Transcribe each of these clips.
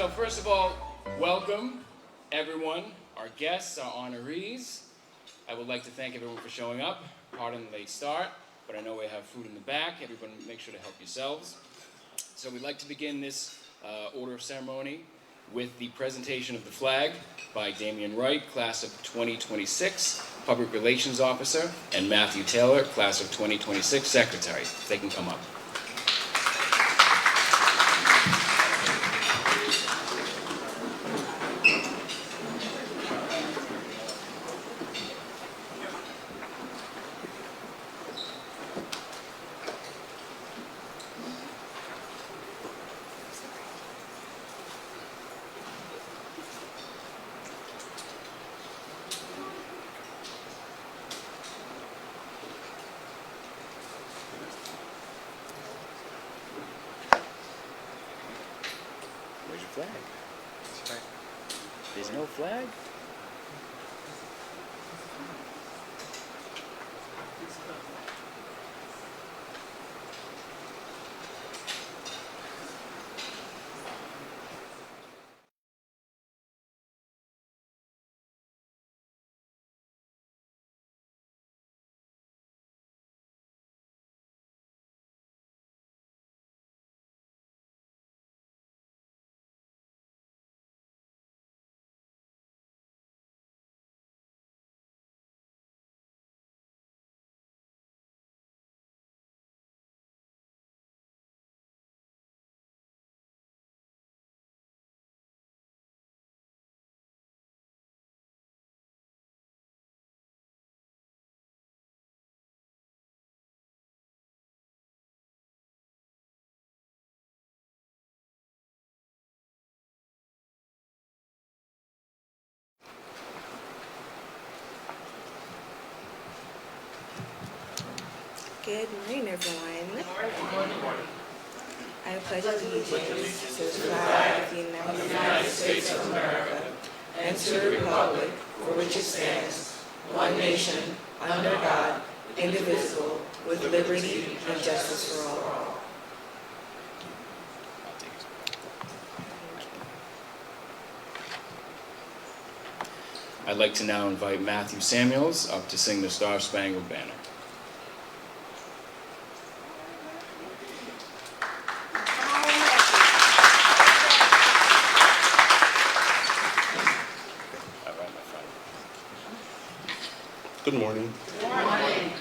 So first of all, welcome everyone, our guests, our honorees. I would like to thank everyone for showing up. Pardon the late start, but I know we have food in the back. Everyone make sure to help yourselves. So we'd like to begin this order of ceremony with the presentation of the flag by Damian Wright, class of 2026, Public Relations Officer, and Matthew Taylor, class of 2026, Secretary. If they can come up. Where's your flag? There's no flag? Good morning, everyone. I pledge allegiance to the flag of the United States of America and to the republic for which it stands, one nation, under God, indivisible, with liberty and justice for all. I'd like to now invite Matthew Samuels up to sing the Star Spangled Banner. Good morning. Good morning.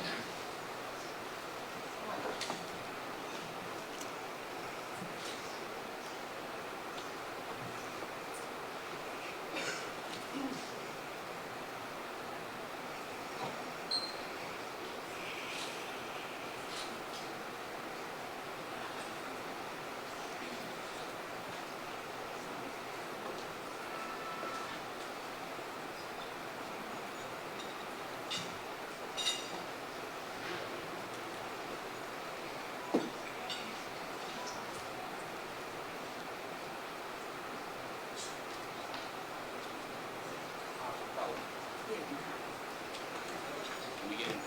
Can we get an A,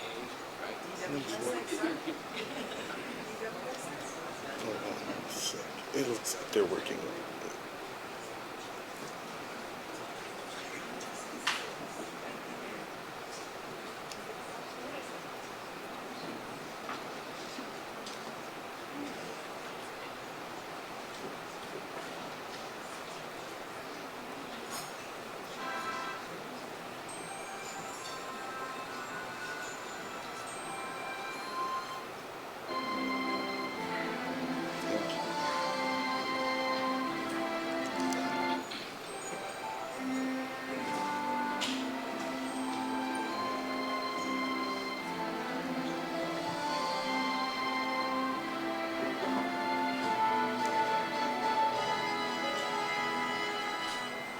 right? It looks like they're working on it.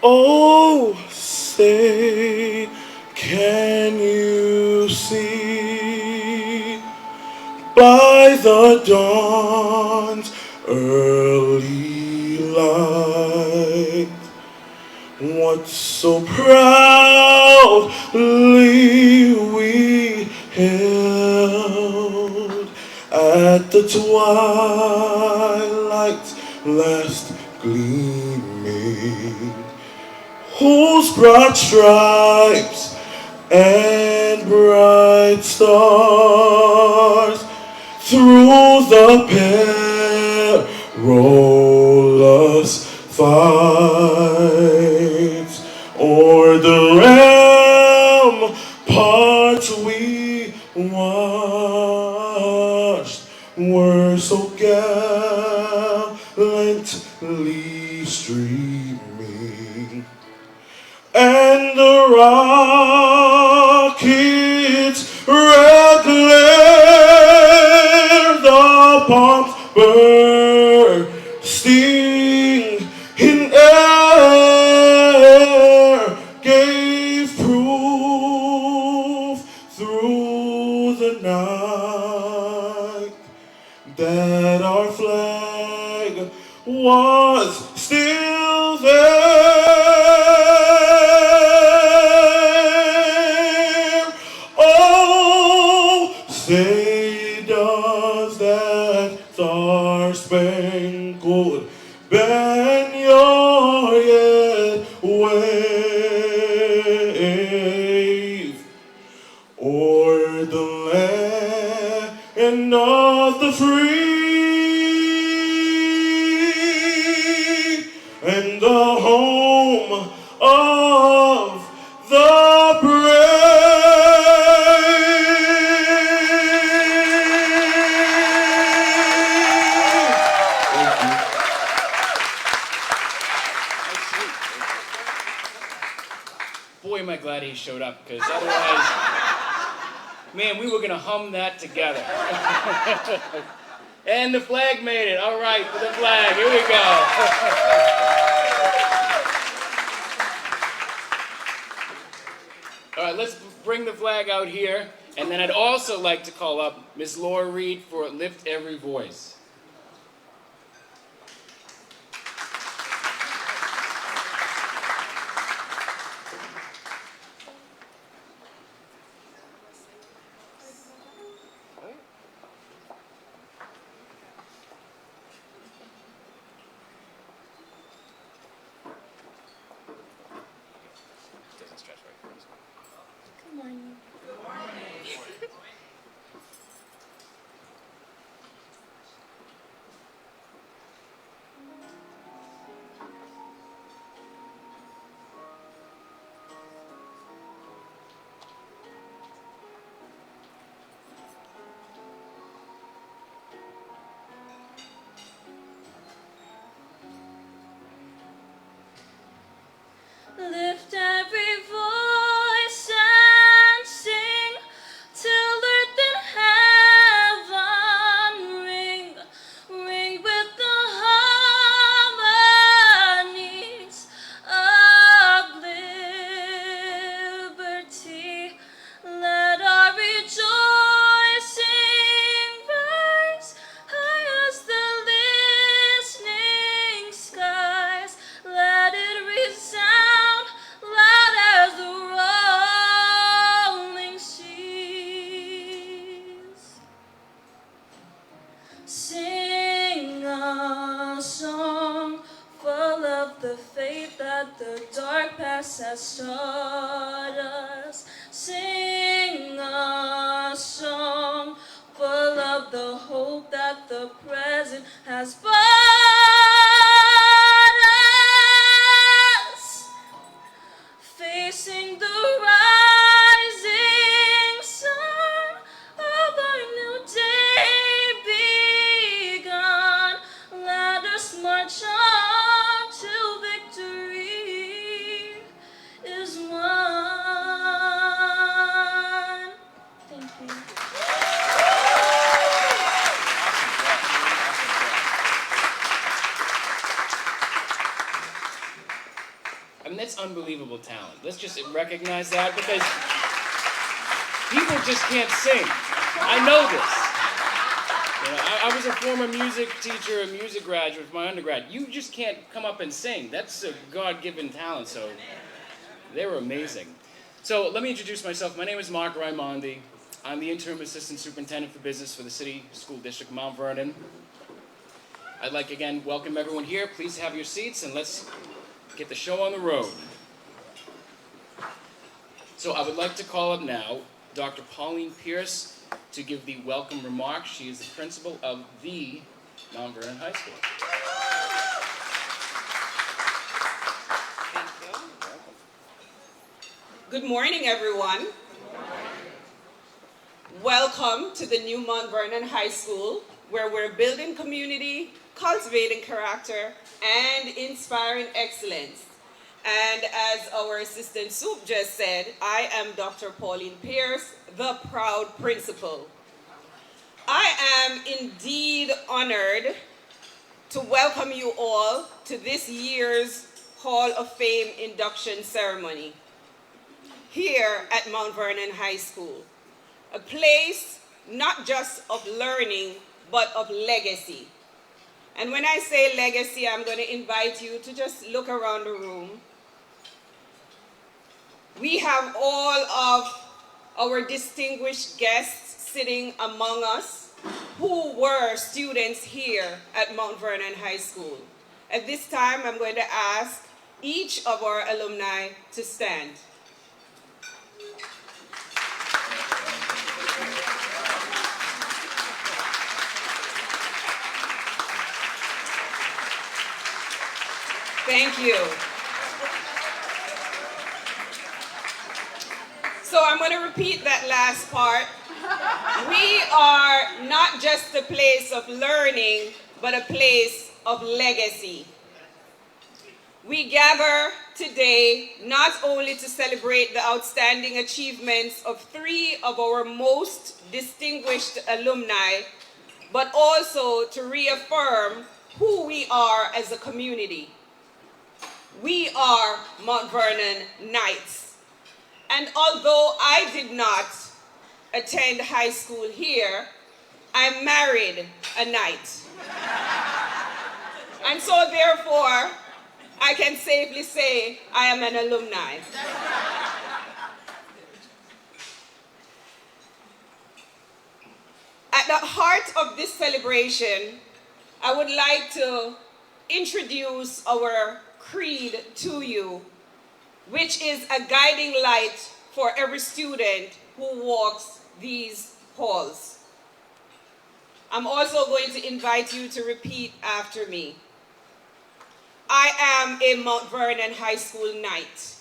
Oh, say, can you see by the dawn's early light what so proudly we held at the twilight's last gleaming? whose broad stripes and bright stars through the perilous fights o'er the ramparts we watched were so gallantly streaming, and the rockets red glare, the bombs bursting in air, gave proof through the night that our flag was still there. Oh, say does that star-spangled banner yet wave o'er the land of the free and the home of the Boy, am I glad he showed up, because otherwise, man, we were going to hum that together. And the flag made it. All right, for the flag. Here we go. All right, let's bring the flag out here. And then I'd also like to call up Miss Laura Reed for Lift Every Voice. Doesn't stretch right for us. Good morning. Lift every voice and sing till earth and heaven ring, ring with the harmonies of liberty. Let our rejoicing rise high as the listening skies. Let it resound loud as the rolling seas. Sing a song full of the faith that the dark past has taught us. Sing a song full of the hope that the present has brought us. Facing the rising sun of our new day begun. Let us march on till victory is won. Thank you. I mean, that's unbelievable talent. Let's just recognize that, because people just can't sing. I know this. You know, I was a former music teacher, a music graduate from my undergrad. You just can't come up and sing. That's a God-given talent, so they were amazing. So let me introduce myself. My name is Mark Raimondi. I'm the interim assistant superintendent for business for the City School District of Mount Vernon. I'd like, again, welcome everyone here. Please have your seats, and let's get the show on the road. So I would like to call up now Dr. Pauline Pierce to give the welcome remarks. She is the principal of the Mount Vernon High School. Thank you. Good morning, everyone. Welcome to the new Mount Vernon High School, where we're building community, cultivating character, and inspiring excellence. And as our assistant Soup just said, I am Dr. Pauline Pierce, the proud principal. I am indeed honored to welcome you all to this year's Hall of Fame induction ceremony here at Mount Vernon High School, a place not just of learning, but of legacy. And when I say legacy, I'm going to invite you to just look around the room. We have all of our distinguished guests sitting among us who were students here at Mount Vernon High School. At this time, I'm going to ask each of our alumni to stand. Thank you. So I'm going to repeat that last part. We are not just a place of learning, but a place of legacy. We gather today not only to celebrate the outstanding achievements of 3 of our most distinguished alumni, but also to reaffirm who we are as a community. We are Mount Vernon Knights. And although I did not attend high school here, I married a Knight. And so therefore, I can safely say I am an alumni. At the heart of this celebration, I would like to introduce our creed to you, which is a guiding light for every student who walks these halls. I'm also going to invite you to repeat after me. I am a Mount Vernon High School Knight.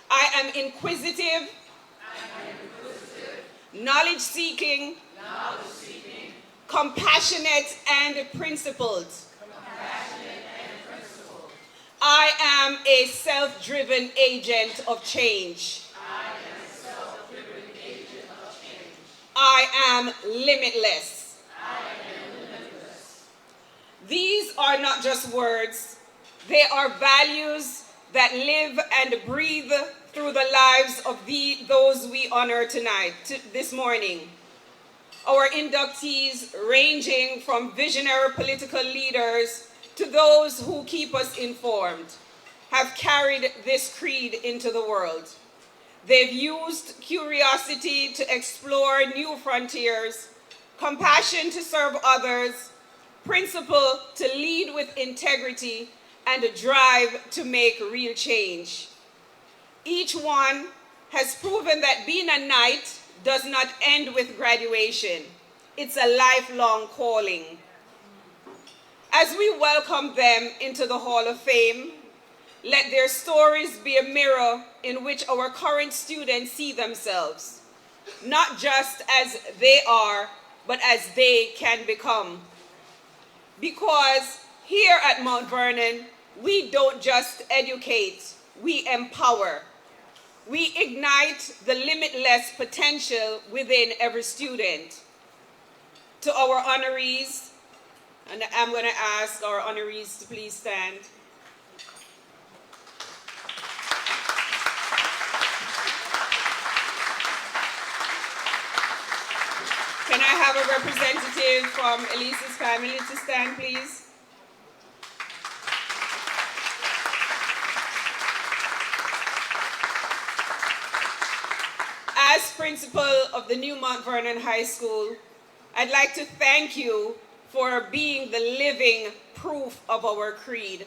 I am inquisitive, knowledge-seeking, compassionate and principled. I am a self-driven agent of change. I am limitless. These are not just words, they are values that live and breathe through the lives of those we honor tonight, this morning. Our inductees, ranging from visionary political leaders to those who keep us informed, have carried this creed into the world. They've used curiosity to explore new frontiers, compassion to serve others, principle to lead with integrity, and a drive to make real change. Each one has proven that being a knight does not end with graduation. It's a lifelong calling. As we welcome them into the Hall of Fame, let their stories be a mirror in which our current students see themselves, not just as they are, but as they can become. Because here at Mount Vernon, we don't just educate, we empower. We ignite the limitless potential within every student. To our honorees, and I'm going to ask our honorees to please stand. Can I have a representative from Elise's family to stand, please? As principal of the new Mount Vernon High School, I'd like to thank you for being the living proof of our creed.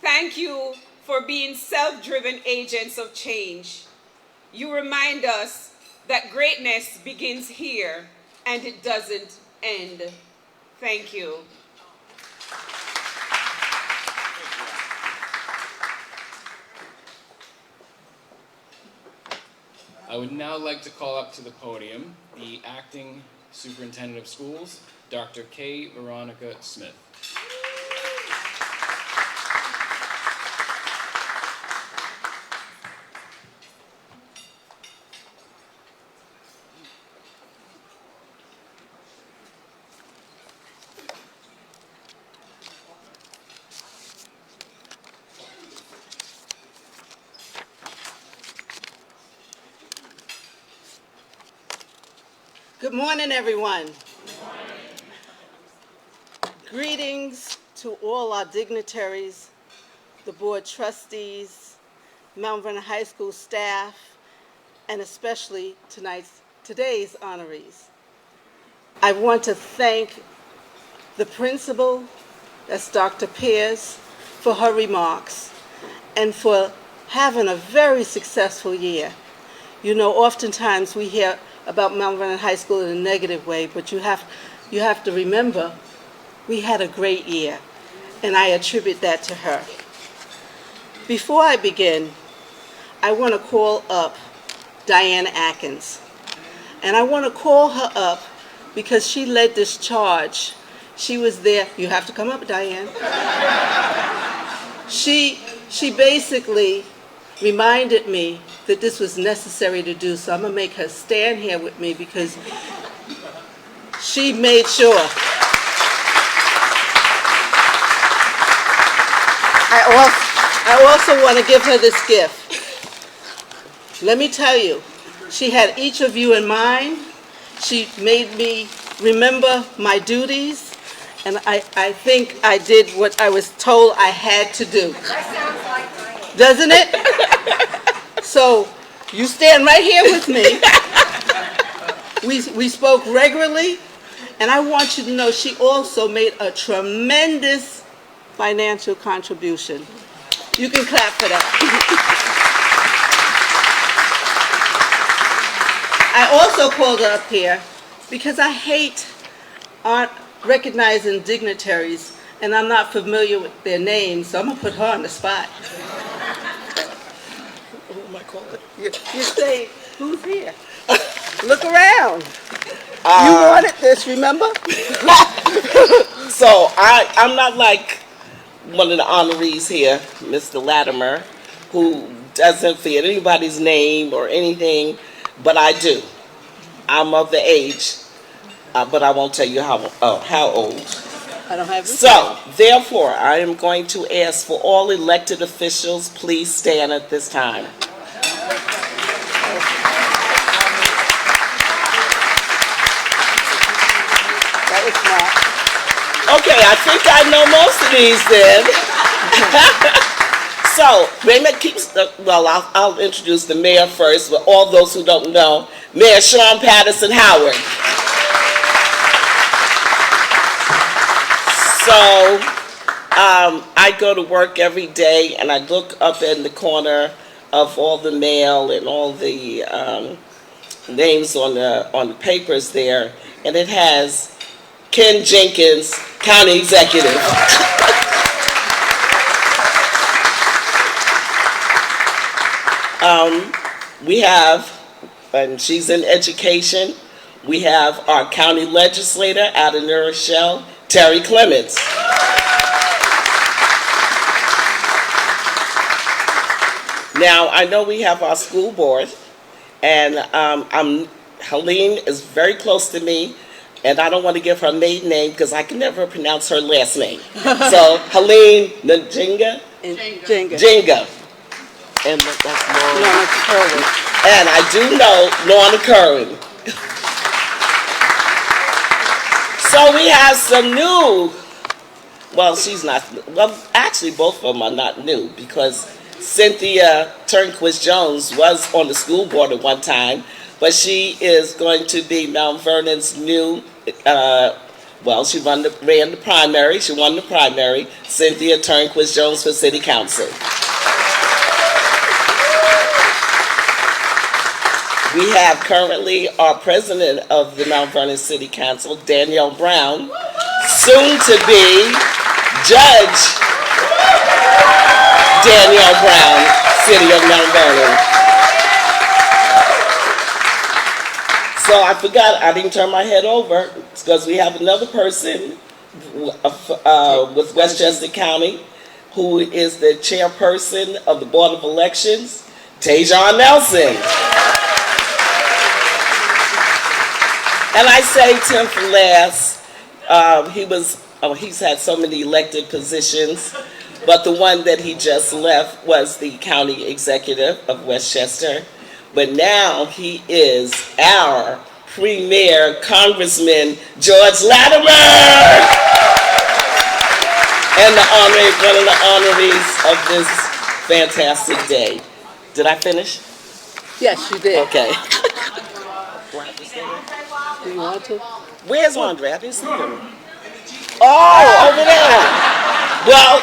Thank you for being self-driven agents of change. You remind us that greatness begins here and it doesn't end. Thank you. I would now like to call up to the podium the Acting Superintendent of Schools, Dr. K. Veronica Smith. Good morning, everyone. Greetings to all our dignitaries, the board trustees, Mount Vernon High School staff, and especially today's honorees. I want to thank the principal, that's Dr. Pierce, for her remarks and for having a very successful year. You know, oftentimes we hear about Mount Vernon High School in a negative way, but you have to remember we had a great year, and I attribute that to her. Before I begin, I want to call up Diane Atkins, and I want to call her up because she led this charge. She was there. You have to come up, Diane. She basically reminded me that this was necessary to do, so I'm going to make her stand here with me because she made sure. I also want to give her this gift. Let me tell you, she had each of you in mind. She made me remember my duties, and I think I did what I was told I had to do. That sounds like Diane. Doesn't it? So you stand right here with me. We spoke regularly, and I want you to know she also made a tremendous financial contribution. You can clap for that. I also called her up here because I hate recognizing dignitaries, and I'm not familiar with their names, so I'm going to put her on the spot. You say, who's here? Look around. You wanted this, remember? So I'm not like one of the honorees here, Mr. Latimer, who doesn't forget anybody's name or anything, but I do. I'm of the age, but I won't tell you how old. I don't have So, therefore, I am going to ask for all elected officials, please stand at this time. That was smart. Okay, I think I know most of these then. So, Raymond keeps, I'll introduce the mayor first, but all those who don't know, Mayor Sean Patterson Howard. So, I go to work every day and I look up in the corner of all the mail and all the names on the papers there, and it has Ken Jenkins, County Executive. We have, and she's in education, we have our county legislator out of New Rochelle, Terry Clements. Now, I know we have our school board, and Helene is very close to me, and I don't want to give her maiden name because I can never pronounce her last name. So, Helene Njinga? Jinga. And that's Lorna Curran. And I do know Lorna Curran. So we have some new, well, she's not, well, actually both of them are not new because Cynthia Turnquist Jones was on the school board at one time, but she is going to be Mount Vernon's new Well, she ran the primary. She won the primary. Cynthia Turnquist Jones for City Council. We have currently our president of the Mount Vernon City Council, Danielle Brown, soon to be Judge Danielle Brown, City of Mount Vernon. So I forgot, I didn't turn my head over, because we have another person with Westchester County who is the chairperson of the Board of Elections, Tajon Nelson. And I saved him for last. He's had so many elected positions, but the one that he just left was the county executive of Westchester. But now he is our premier Congressman, George Latimer, and one of the honorees of this fantastic day. Did I finish? Yes, you did. Okay. Do you want to? Where's Andre? I didn't see him. Oh, over there. Well,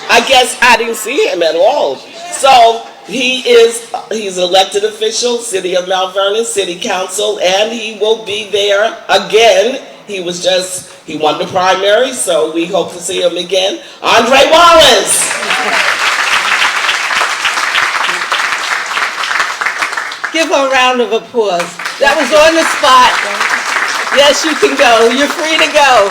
I guess I didn't see him at all. So he's an elected official, City of Mount Vernon, City Council, and he will be there again. He won the primary, so we hope to see him again. Andre Wallace. Give her a round of applause. That was on the spot. Yes, you can go. You're free to go.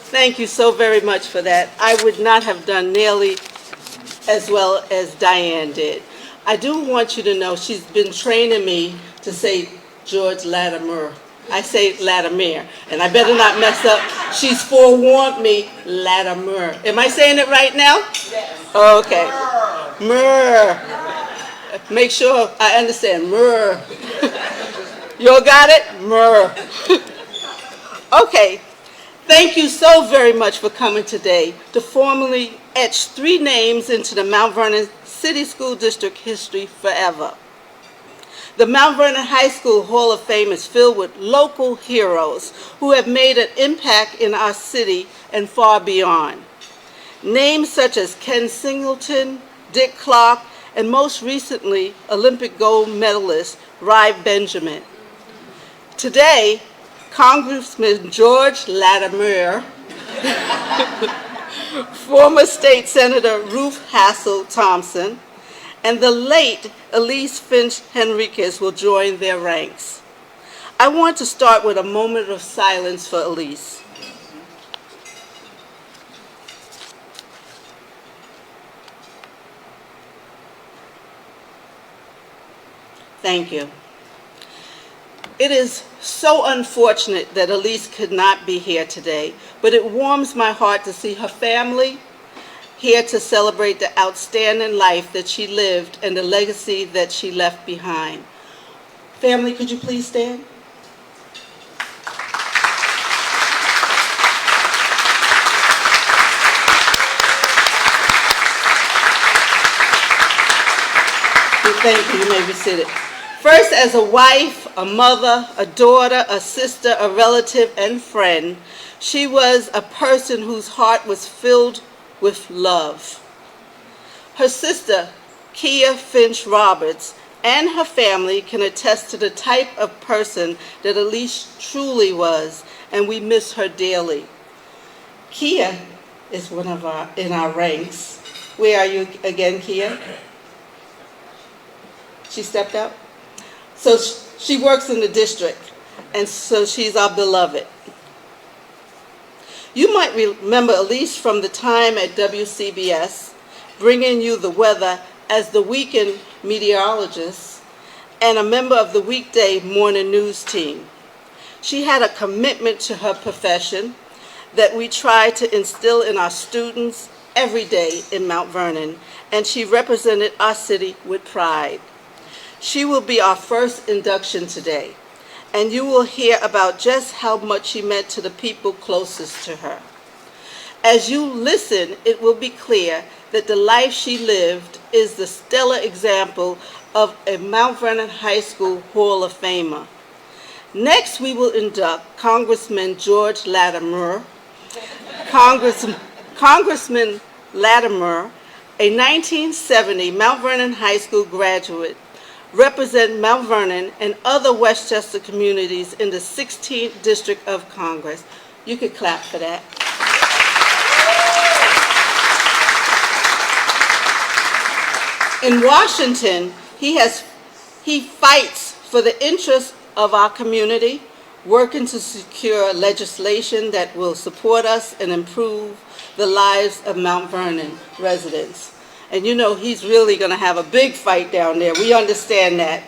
Thank you so very much for that. I would not have done nearly as well as Diane did. I do want you to know she's been training me to say George Latimer. I say Latimer, and I better not mess up. She's forewarned me, Latimer. Am I saying it right now? Yes. Okay. Mer. Make sure I understand. Mer. You all got it? Mer. Okay. Thank you so very much for coming today to formally etch 3 names into the Mount Vernon City School District history forever. The Mount Vernon High School Hall of Fame is filled with local heroes who have made an impact in our city and far beyond. Names such as Ken Singleton, Dick Clark, and most recently, Olympic gold medalist Ry Benjamin. Today, Congressman George Latimer, former State Senator Ruth Hassel Thompson, and the late Elise Finch Henriquez will join their ranks. I want to start with a moment of silence for Elise. Thank you. It is so unfortunate that Elise could not be here today, but it warms my heart to see her family here to celebrate the outstanding life that she lived and the legacy that she left behind. Family, could you please stand? Thank you. You may be seated. First, as a wife, a mother, a daughter, a sister, a relative, and friend, she was a person whose heart was filled with love. Her sister, Kia Finch Roberts, and her family can attest to the type of person that Elise truly was, and we miss her dearly. Kia is in our ranks. Where are you again, Kia? She stepped out? So she works in the district, and so she's our beloved. You might remember Elise from the time at WCBS, bringing you the weather as the weekend meteorologist and a member of the weekday morning news team. She had a commitment to her profession that we try to instill in our students every day in Mount Vernon, and she represented our city with pride. She will be our first induction today, and you will hear about just how much she meant to the people closest to her. As you listen, it will be clear that the life she lived is the stellar example of a Mount Vernon High School Hall of Famer. Next, we will induct Congressman George Latimer. Congressman Latimer, a 1970 Mount Vernon High School graduate, represent Mount Vernon and other Westchester communities in the 16th District of Congress. You could clap for that. In Washington, he fights for the interests of our community, working to secure legislation that will support us and improve the lives of Mount Vernon residents. And you know he's really going to have a big fight down there. We understand that.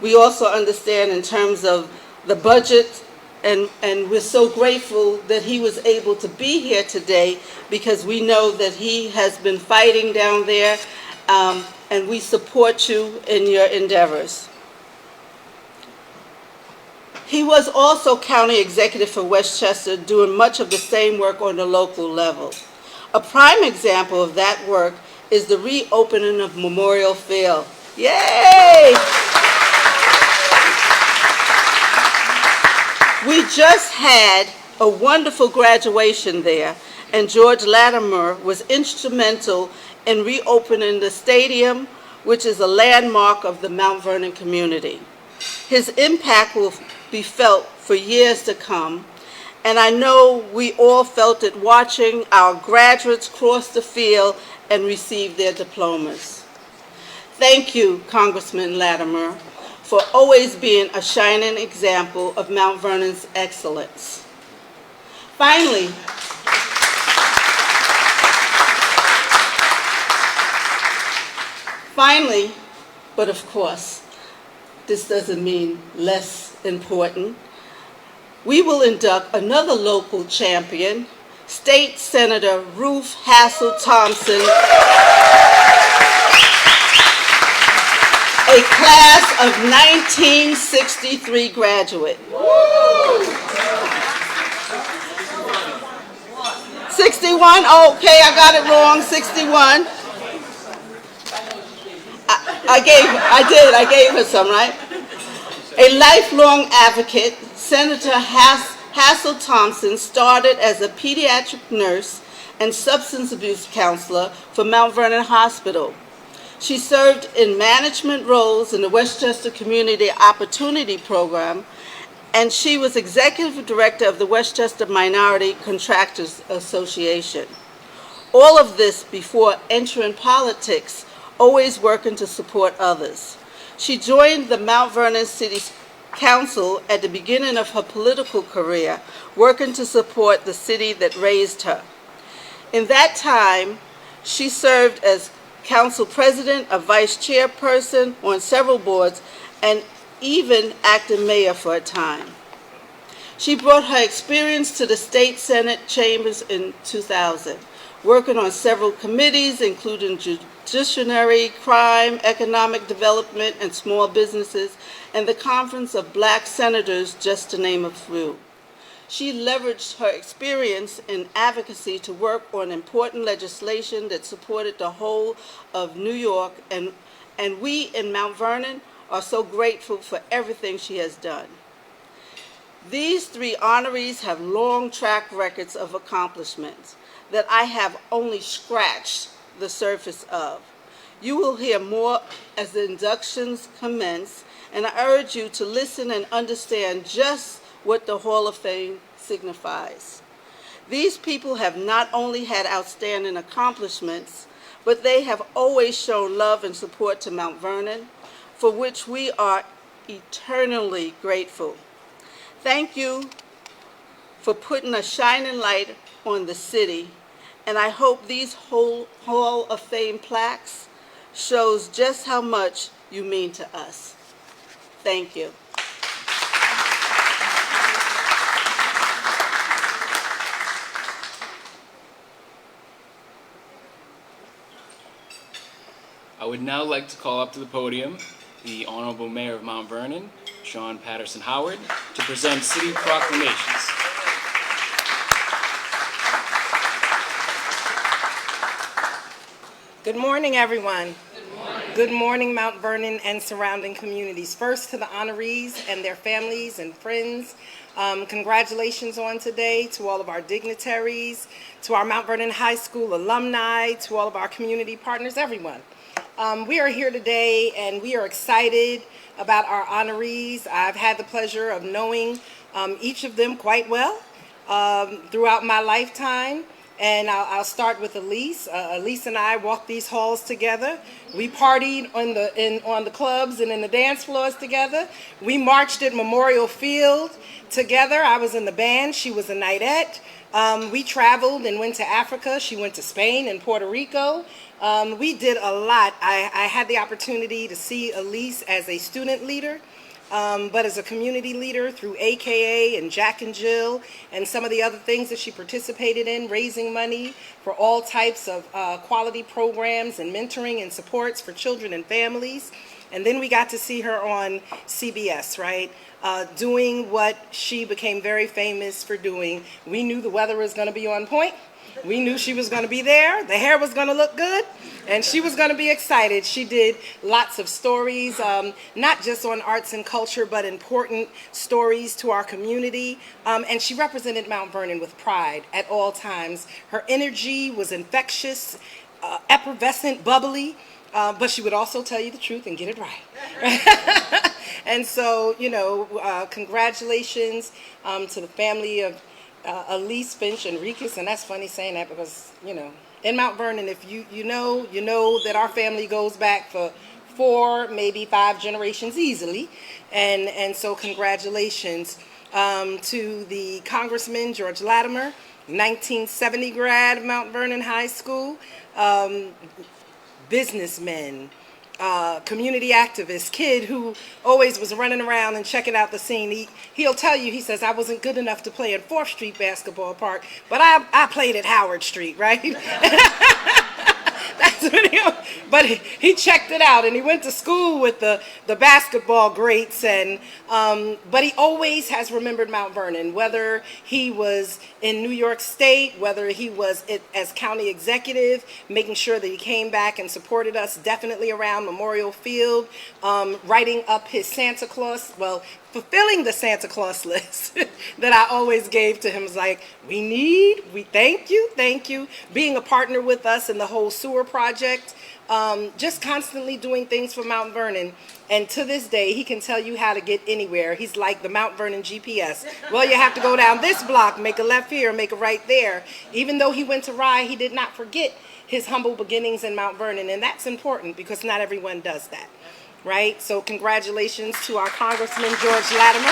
We also understand in terms of the budget, and we're so grateful that he was able to be here today because we know that he has been fighting down there, and we support you in your endeavors. He was also county executive for Westchester, doing much of the same work on the local level. A prime example of that work is the reopening of Memorial Field. Yay! We just had a wonderful graduation there, and George Latimer was instrumental in reopening the stadium, which is a landmark of the Mount Vernon community. His impact will be felt for years to come, and I know we all felt it watching our graduates cross the field and receive their diplomas. Thank you, Congressman Latimer, for always being a shining example of Mount Vernon's excellence. Finally, but of course, this doesn't mean less important, we will induct another local champion, State Senator Ruth Hassel Thompson, a class of 1963 graduate. 61? Okay, I got it wrong, 61. I gave her some, right? A lifelong advocate, Senator Hassel Thompson started as a pediatric nurse and substance abuse counselor for Mount Vernon Hospital. She served in management roles in the Westchester Community Opportunity Program, and she was executive director of the Westchester Minority Contractors Association. All of this before entering politics, always working to support others. She joined the Mount Vernon City Council at the beginning of her political career, working to support the city that raised her. In that time, she served as council president, a vice chairperson on several boards, and even acting mayor for a time. She brought her experience to the state Senate chambers in 2000, working on several committees, including judiciary, crime, economic development, and small businesses, and the Conference of Black Senators, just to name a few. She leveraged her experience in advocacy to work on important legislation that supported the whole of New York, and we in Mount Vernon are so grateful for everything she has done. These three honorees have long track records of accomplishments that I have only scratched the surface of. You will hear more as the inductions commence, and I urge you to listen and understand just what the Hall of Fame signifies. These people have not only had outstanding accomplishments, but they have always shown love and support to Mount Vernon, for which we are eternally grateful. Thank you for putting a shining light on the city, and I hope these Hall of Fame plaques shows just how much you mean to us. Thank you. I would now like to call up to the podium the Honorable Mayor of Mount Vernon, Sean Patterson Howard, to present city proclamations. Good morning, everyone. Good morning. Good morning, Mount Vernon and surrounding communities. First, to the honorees and their families and friends, congratulations on today to all of our dignitaries, to our Mount Vernon High School alumni, to all of our community partners, everyone. We are here today and we are excited about our honorees. I've had the pleasure of knowing each of them quite well throughout my lifetime. And I'll start with Elise. Elise and I walked these halls together. We partied on the clubs and in the dance floors together. We marched at Memorial Field together. I was in the band. She was a knightette. We traveled and went to Africa. She went to Spain and Puerto Rico. We did a lot. I had the opportunity to see Elise as a student leader. But as a community leader through AKA and Jack and Jill and some of the other things that she participated in, raising money for all types of quality programs and mentoring and supports for children and families. And then we got to see her on CBS, right? Doing what she became very famous for doing. We knew the weather was going to be on point. We knew she was going to be there. The hair was going to look good. And she was going to be excited. She did lots of stories, not just on arts and culture, but important stories to our community. And she represented Mount Vernon with pride at all times. Her energy was infectious, effervescent, bubbly, but she would also tell you the truth and get it right. And so, you know, congratulations to the family of Elise Finch Enriquez, and that's funny saying that because, you know, in Mount Vernon, if you know that our family goes back for 4, maybe 5 generations easily, and so congratulations to the Congressman George Latimer, 1970 grad of Mount Vernon High School, businessmen, community activist, kid who always was running around and checking out the scene. He'll tell you, he says, I wasn't good enough to play at 4th Street Basketball Park, but I played at Howard Street, right? That's what but he checked it out, and he went to school with the basketball greats, and but he always has remembered Mount Vernon, whether he was in New York State, whether he was as county executive, making sure that he came back and supported us definitely around Memorial Field, writing up his Santa Claus, well, fulfilling the Santa Claus list that I always gave to him. Was like, we thank you, being a partner with us in the whole sewer project, just constantly doing things for Mount Vernon. And to this day, he can tell you how to get anywhere. He's like the Mount Vernon GPS. Well, you have to go down this block, make a left here, make a right there. Even though he went to Rye, he did not forget his humble beginnings in Mount Vernon. And that's important because not everyone does that. Right? So congratulations to our Congressman George Latimer.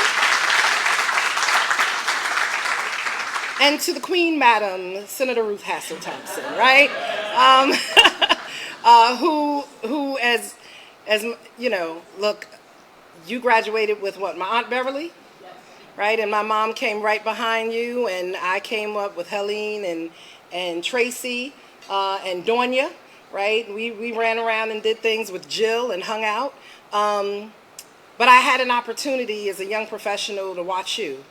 And to the Queen Madam, Senator Ruth Hassel Thompson, right? Who as you know, look, you graduated with what, my Aunt Beverly? Right? And my mom came right behind you, and I came up with Helene and Tracy and Donya. Right? We ran around and did things with Jill and hung out. But I had an opportunity as a young professional to watch you.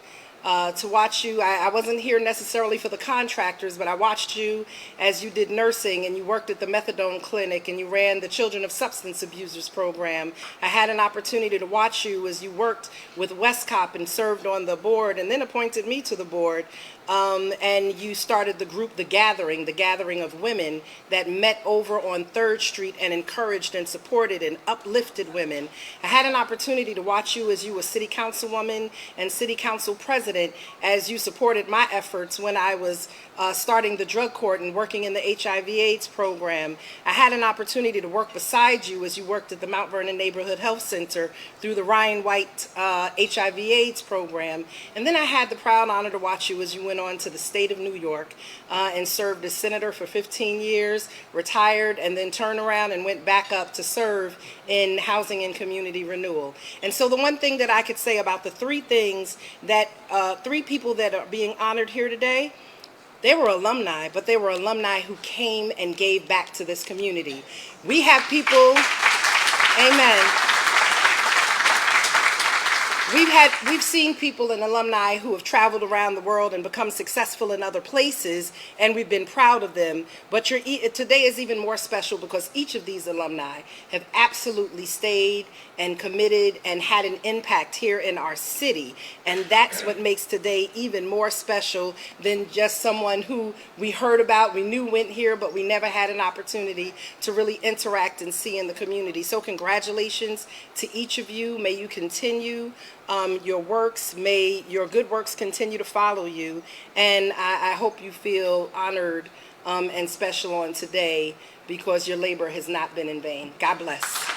I wasn't here necessarily for the contractors, but I watched you as you did nursing and you worked at the methadone clinic and you ran the Children of Substance Abusers program. I had an opportunity to watch you as you worked with Westcop and served on the board and then appointed me to the board. And you started the group, The Gathering of women that met over on 3rd Street and encouraged and supported and uplifted women. I had an opportunity to watch you as you were city councilwoman and city council president as you supported my efforts when I was starting the drug court and working in the HIV/AIDS program. I had an opportunity to work beside you as you worked at the Mount Vernon Neighborhood Health Center through the Ryan White HIV/AIDS program. And then I had the proud honor to watch you as you went on to the state of New York and served as senator for 15 years, retired, and then turned around and went back up to serve in housing and community renewal. And so the one thing that I could say about the 3 things that 3 people that are being honored here today, they were alumni, but they were alumni who came and gave back to this community. We have people, amen. We've seen people and alumni who have traveled around the world and become successful in other places, and we've been proud of them. But today is even more special because each of these alumni have absolutely stayed and committed and had an impact here in our city. And that's what makes today even more special than just someone who we heard about, we knew went here, but we never had an opportunity to really interact and see in the community. So congratulations to each of you. May you continue your works. May your good works continue to follow you. And I hope you feel honored and special on today because your labor has not been in vain. God bless.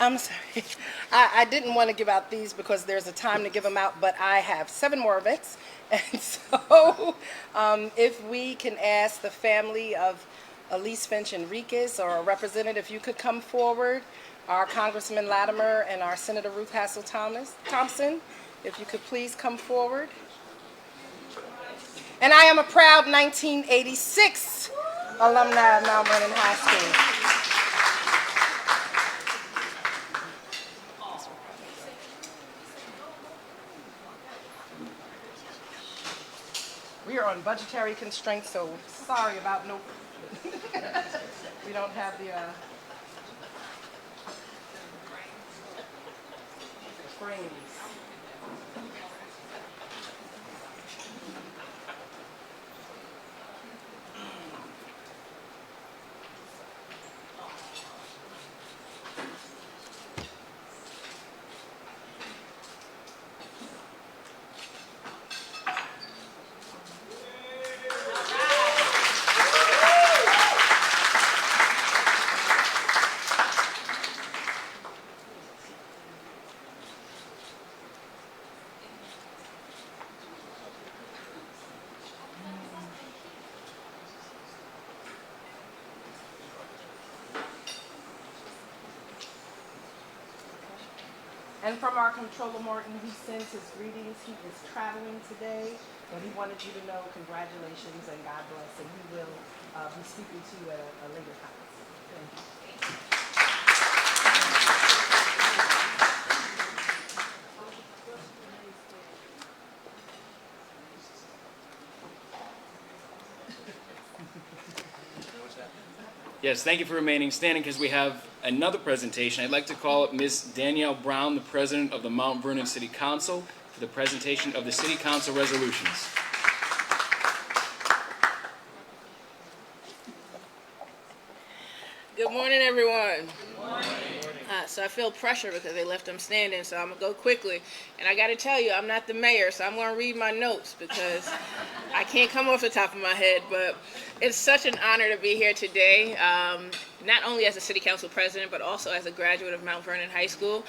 I'm sorry. I didn't want to give out these because there's a time to give them out, but I have 7 more events. And so if we can ask the family of Elise Finch Enriquez or a representative, if you could come forward, our Congressman Latimer and our Senator Ruth Hassel Thompson, if you could please come forward. And I am a proud 1986 alumni of Mount Vernon High School. We are on budgetary constraints, so sorry about no. We don't have the frames. And from our Comptroller Martin, he sends his greetings. He is traveling today, but he wanted you to know congratulations and God bless, and he will be speaking to you at a later time. Thank you. Yes, thank you for remaining standing because we have another presentation. I'd like to call up Ms. Danielle Brown, the President of the Mount Vernon City Council, for the presentation of the City Council resolutions. Good morning, everyone. Good morning. So I feel pressure because they left them standing, so I'm going to go quickly. And I got to tell you, I'm not the mayor, so I'm going to read my notes because I can't come off the top of my head. But it's such an honor to be here today, not only as a City Council President, but also as a graduate of Mount Vernon High School.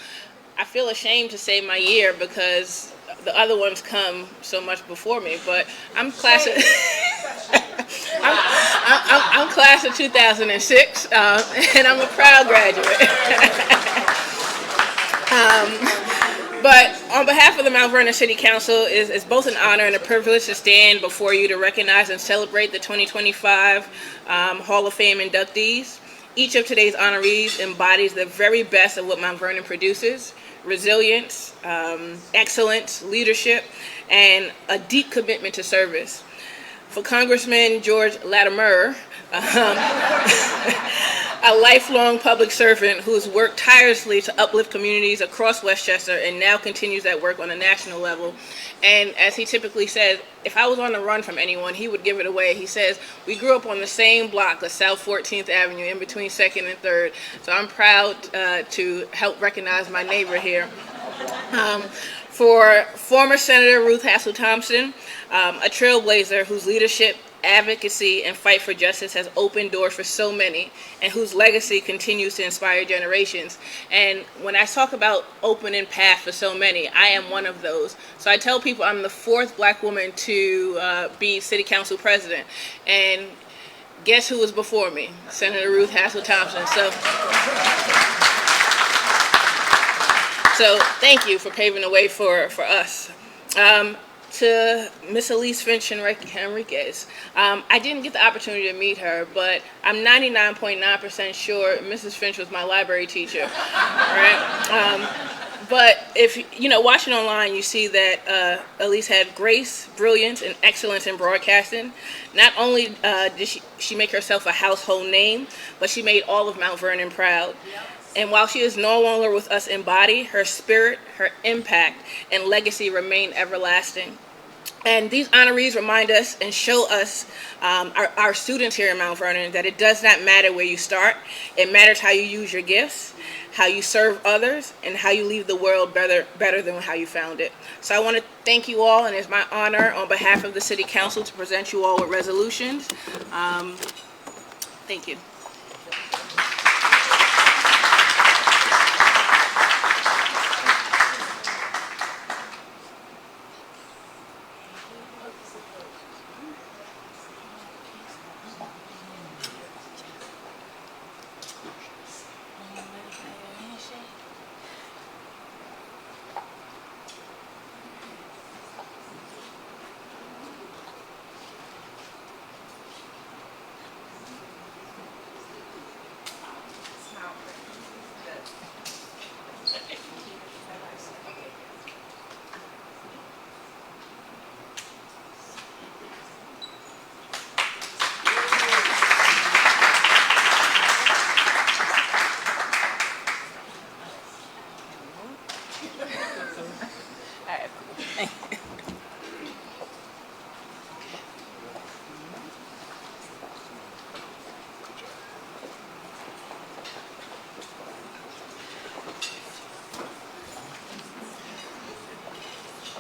I feel ashamed to say my year because the other ones come so much before me, but I'm class of I'm class of 2006, and I'm a proud graduate. But on behalf of the Mount Vernon City Council, it's both an honor and a privilege to stand before you to recognize and celebrate the 2025 Hall of Fame inductees. Each of today's honorees embodies the very best of what Mount Vernon produces: resilience, excellence, leadership, and a deep commitment to service. For Congressman George Latimer, a lifelong public servant who's worked tirelessly to uplift communities across Westchester and now continues that work on a national level. And as he typically says, if I was on the run from anyone, he would give it away. He says, we grew up on the same block of South 14th Avenue in between 2nd and 3rd. So I'm proud to help recognize my neighbor here. For former Senator Ruth Hassel Thompson, a trailblazer whose leadership, advocacy, and fight for justice has opened doors for so many, and whose legacy continues to inspire generations. And when I talk about opening path for so many, I am one of those. So I tell people I'm the 4th Black woman to be City Council President. And guess who was before me? Senator Ruth Hassel Thompson. So So thank you for paving the way for us. To Miss Elise Finch Henriquez, I didn't get the opportunity to meet her, but I'm 99.9% sure Mrs. Finch was my library teacher, right? But if, watching online, you see that Elise had grace, brilliance, and excellence in broadcasting. Not only did she make herself a household name, but she made all of Mount Vernon proud. And while she is no longer with us in body, her spirit, her impact, and legacy remain everlasting. And these honorees remind us and show us, our students here in Mount Vernon, that it does not matter where you start. It matters how you use your gifts, how you serve others, and how you leave the world better than how you found it. So I want to thank you all, and it's my honor on behalf of the City Council to present you all with resolutions. Thank you.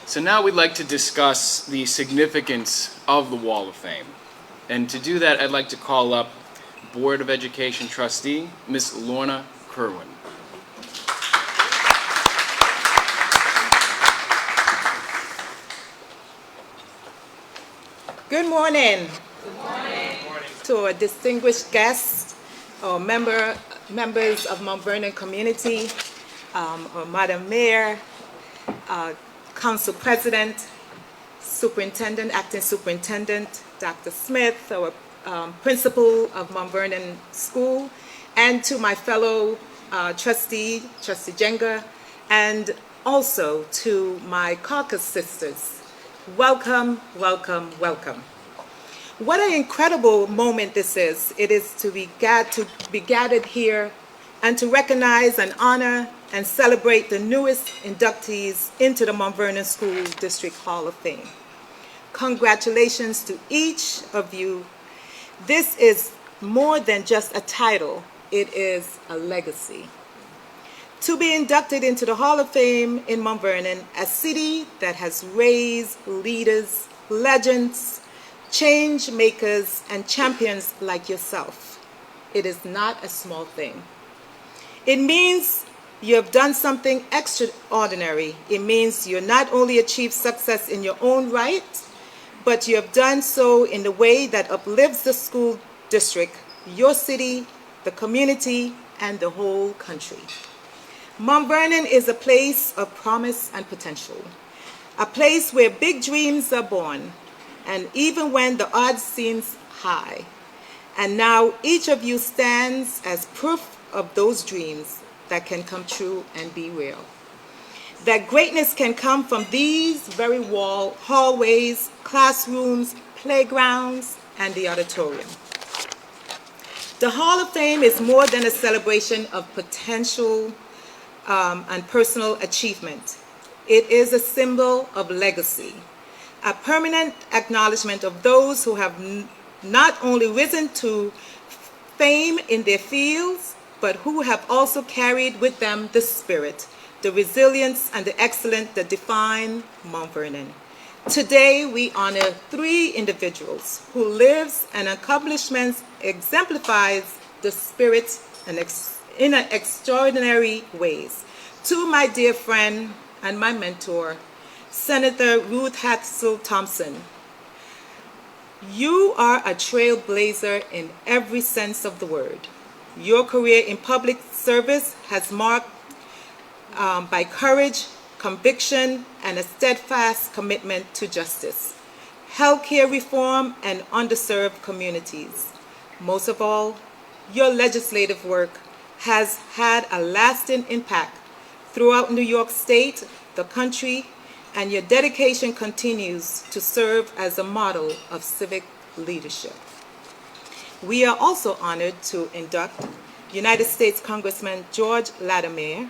So now we'd like to discuss the significance of the Wall of Fame. And to do that, I'd like to call up Board of Education trustee, Ms. Lorna Kerwin. Good morning. Good morning. To our distinguished guests, our members of Mount Vernon community, our Madam Mayor, Council President, Superintendent, Acting Superintendent, Dr. Smith, our Principal of Mount Vernon School, and to my fellow Trustee Jenga, and also to my caucus sisters. Welcome, welcome, welcome. What an incredible moment this is. It is to be gathered here and to recognize and honor and celebrate the newest inductees into the Mount Vernon School District Hall of Fame. Congratulations to each of you. This is more than just a title, it is a legacy. To be inducted into the Hall of Fame in Mount Vernon, a city that has raised leaders, legends, change makers, and champions like yourself. It is not a small thing. It means you have done something extraordinary. It means you not only achieved success in your own right, but you have done so in a way that uplifts the school district, your city, the community, and the whole country. Mount Vernon is a place of promise and potential, a place where big dreams are born, and even when the odds seem high. And now each of you stands as proof of those dreams that can come true and be real. That greatness can come from these very hallways, classrooms, playgrounds, and the auditorium. The Hall of Fame is more than a celebration of potential and personal achievement. It is a symbol of legacy, a permanent acknowledgement of those who have not only risen to fame in their fields, but who have also carried with them the spirit, the resilience, and the excellence that define Mount Vernon. Today, we honor 3 individuals whose lives and accomplishments exemplifies the spirit in extraordinary ways. To my dear friend and my mentor, Senator Ruth Hatzel Thompson. You are a trailblazer in every sense of the word. Your career in public service has marked by courage, conviction, and a steadfast commitment to justice, healthcare reform, and underserved communities. Most of all, your legislative work has had a lasting impact throughout New York State, the country, and your dedication continues to serve as a model of civic leadership. We are also honored to induct United States Congressman George Latimer,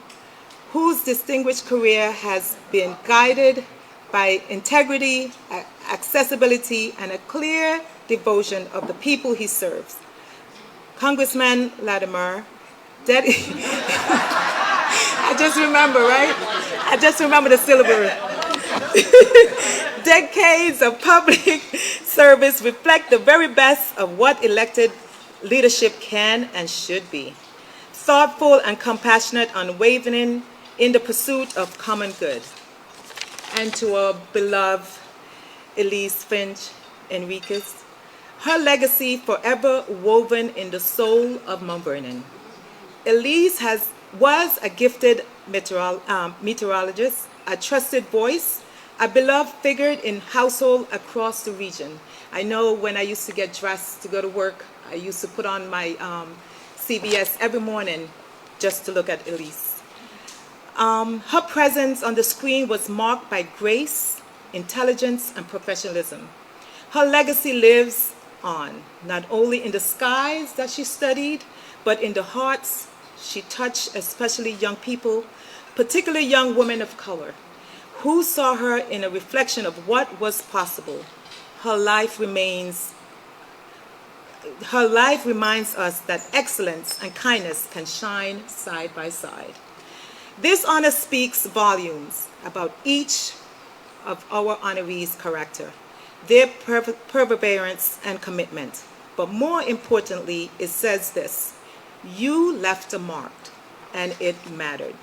whose distinguished career has been guided by integrity, accessibility, and a clear devotion of the people he serves. Congressman Latimer, I just remember, right? I just remember the syllable. Decades of public service reflect the very best of what elected leadership can and should be. Thoughtful and compassionate, unwavering in the pursuit of common good. And to our beloved Elise Finch Enriquez, her legacy forever woven in the soul of Mount Vernon. Elise was a gifted meteorologist, a trusted voice, a beloved figure in household across the region. I know when I used to get dressed to go to work, I used to put on my CBS every morning just to look at Elise. Her presence on the screen was marked by grace, intelligence, and professionalism. Her legacy lives on, not only in the skies that she studied, but in the hearts she touched, especially young people, particularly young women of color, who saw her in a reflection of what was possible. Her life reminds us that excellence and kindness can shine side by side. This honor speaks volumes about each of our honorees' character, their perseverance and commitment. But more importantly, it says this: you left a mark, and it mattered.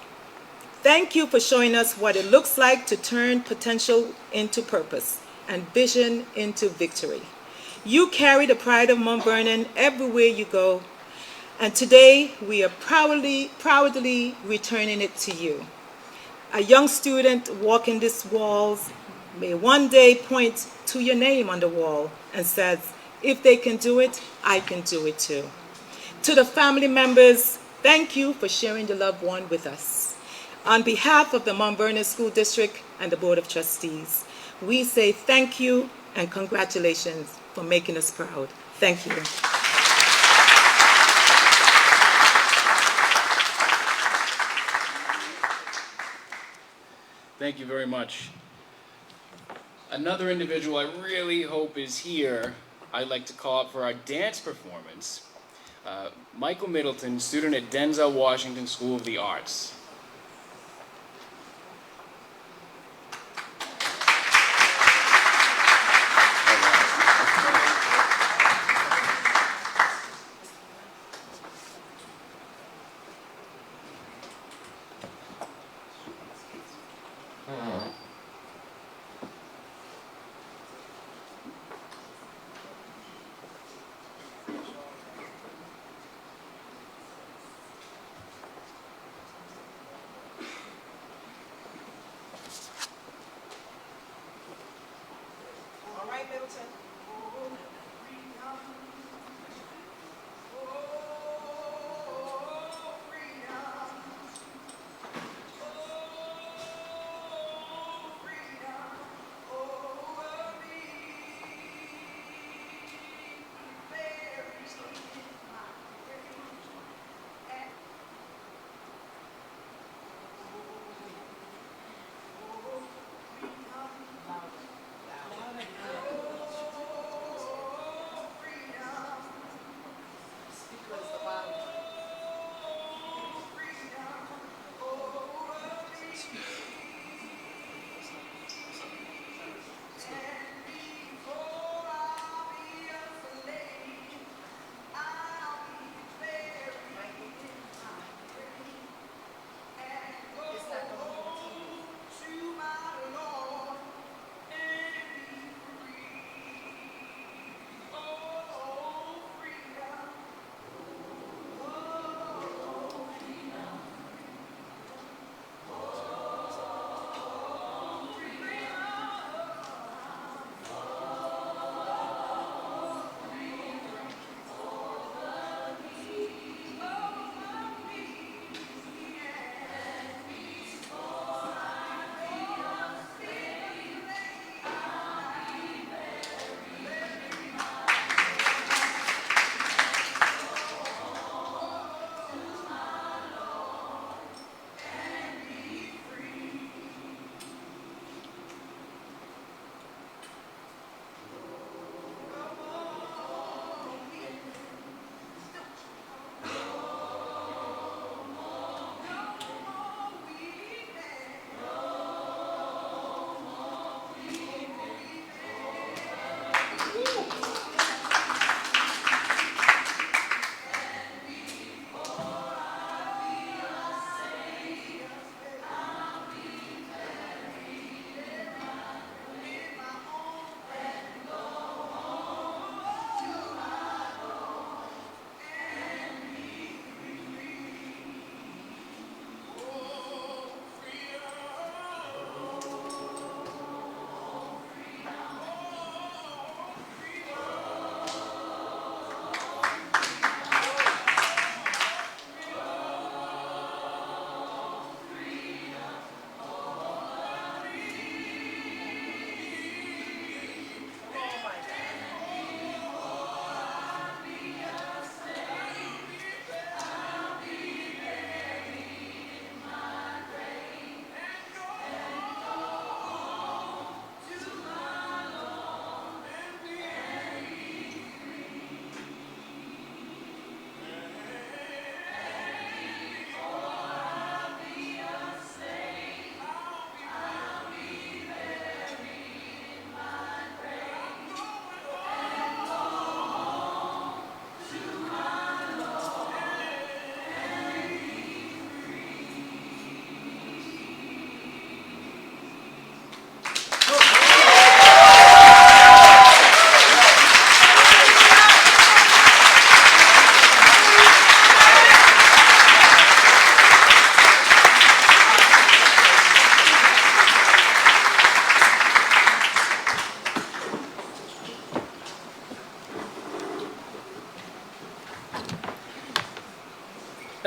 Thank you for showing us what it looks like to turn potential into purpose and vision into victory. You carry the pride of Mount Vernon everywhere you go, and today we are proudly returning it to you. A young student walking these walls may one day point to your name on the wall and says, if they can do it, I can do it too. To the family members, thank you for sharing the loved one with us. On behalf of the Mount Vernon School District and the Board of Trustees, we say thank you and congratulations for making us proud. Thank you. Thank you very much. Another individual I really hope is here, I'd like to call up for our dance performance. Michael Middleton, student at Denzel Washington School of the Arts.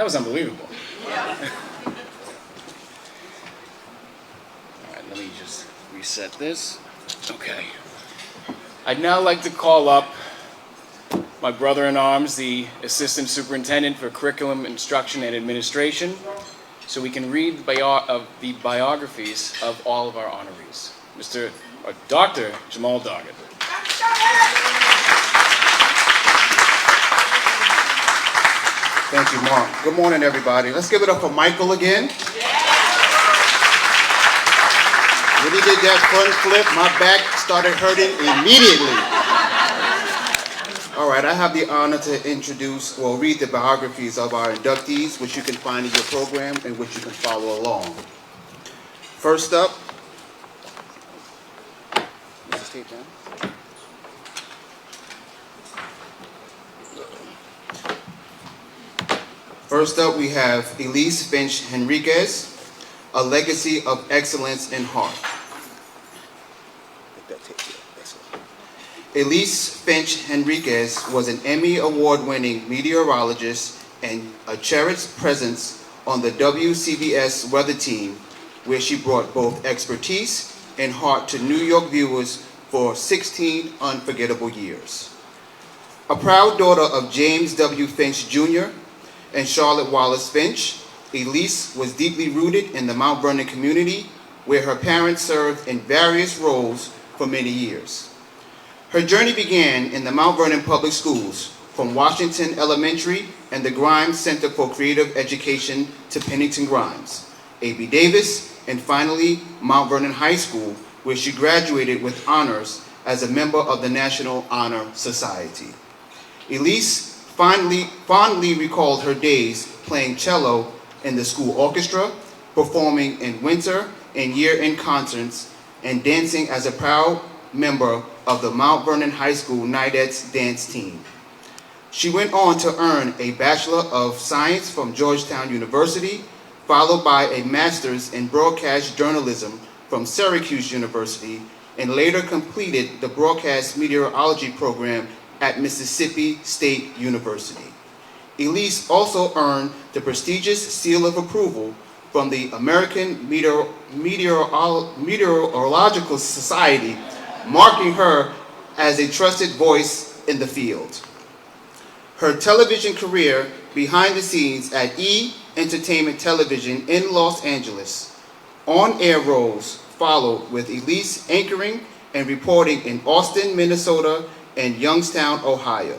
That was unbelievable. All right, let me just reset this. Okay. I'd now like to call up my brother-in-arms, the Assistant Superintendent for Curriculum Instruction and Administration, so we can read the biographies of all of our honorees. Dr. Jamal Doggett. Thank you, Mark. Good morning, everybody. Let's give it up for Michael again. When he did that front flip, my back started hurting immediately. All right, I have the honor to read the biographies of our inductees, which you can find in your program and which you can follow along. First up, is this tape down? First up, we have Elise Finch Henriquez, A Legacy of Excellence in Heart. Elise Finch Henriquez was an Emmy Award-winning meteorologist and a cherished presence on the WCBS weather team, where she brought both expertise and heart to New York viewers for 16 unforgettable years. A proud daughter of James W. Finch Jr. and Charlotte Wallace Finch, Elise was deeply rooted in the Mount Vernon community, where her parents served in various roles for many years. Her journey began in the Mount Vernon Public Schools, from Washington Elementary and the Grimes Center for Creative Education to Pennington Grimes, A.B. Davis, and finally Mount Vernon High School, where she graduated with honors as a member of the National Honor Society. Elise fondly recalled her days playing cello in the school orchestra, performing in winter and year-end concerts, and dancing as a proud member of the Mount Vernon High School Knights dance team. She went on to earn a Bachelor of Science from Georgetown University, followed by a Master's in Broadcast Journalism from Syracuse University, and later completed the Broadcast Meteorology program at Mississippi State University. Elise also earned the prestigious seal of approval from the American Meteorological Society, marking her as a trusted voice in the field. Her television career behind the scenes at E! Entertainment Television in Los Angeles. On-air roles followed with Elise anchoring and reporting in Austin, Minnesota, and Youngstown, Ohio.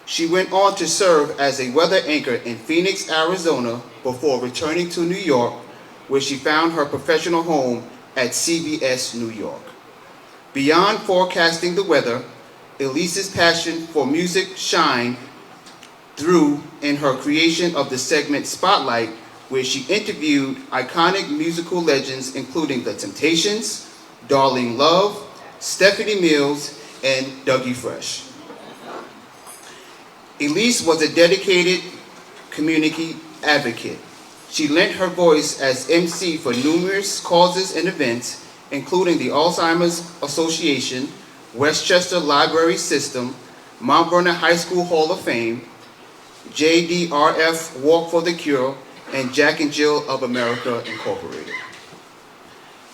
She went on to serve as a weather anchor in Phoenix, Arizona, before returning to New York, where she found her professional home at CBS New York. Beyond forecasting the weather, Elise's passion for music shined through in her creation of the segment Spotlight, where she interviewed iconic musical legends including The Temptations, Darlene Love, Stephanie Mills, and Dougie Fresh. Elise was a dedicated community advocate. She lent her voice as MC for numerous causes and events, including the Alzheimer's Association, Westchester Library System, Mount Vernon High School Hall of Fame, JDRF Walk for the Cure, and Jack and Jill of America Incorporated.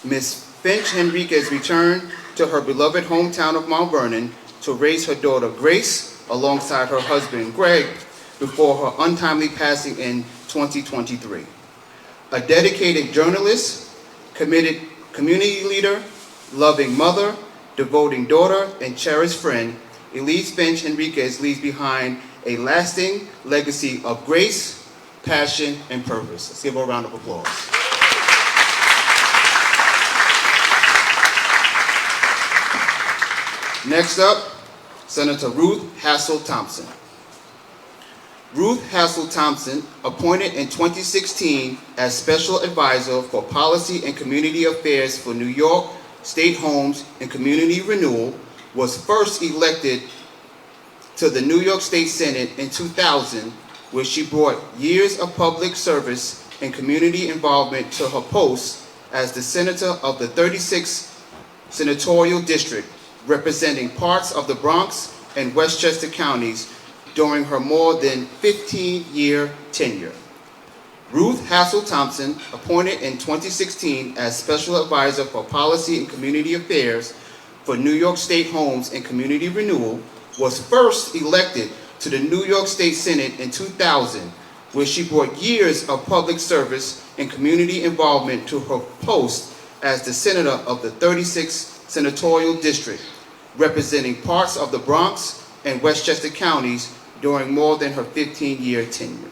Ms. Finch Henriquez returned to her beloved hometown of Mount Vernon to raise her daughter Grace alongside her husband Greg before her untimely passing in 2023. A dedicated journalist, committed community leader, loving mother, devoting daughter, and cherished friend, Elise Finch Henriquez leaves behind a lasting legacy of grace, passion, and purpose. Let's give her a round of applause. Next up, Senator Ruth Hassel Thompson. Ruth Hassel Thompson, appointed in 2016 as Special Advisor for Policy and Community Affairs for New York State Homes and Community Renewal, was first elected to the New York State Senate in 2000, where she brought years of public service and community involvement to her post as the Senator of the 36th Senatorial District, representing parts of the Bronx and Westchester counties during her more than 15-year tenure. Ruth Hassel Thompson, appointed in 2016 as Special Advisor for Policy and Community Affairs for New York State Homes and Community Renewal, was first elected to the New York State Senate in 2000, where she brought years of public service and community involvement to her post as the Senator of the 36th Senatorial District, representing parts of the Bronx and Westchester counties during more than her 15-year tenure.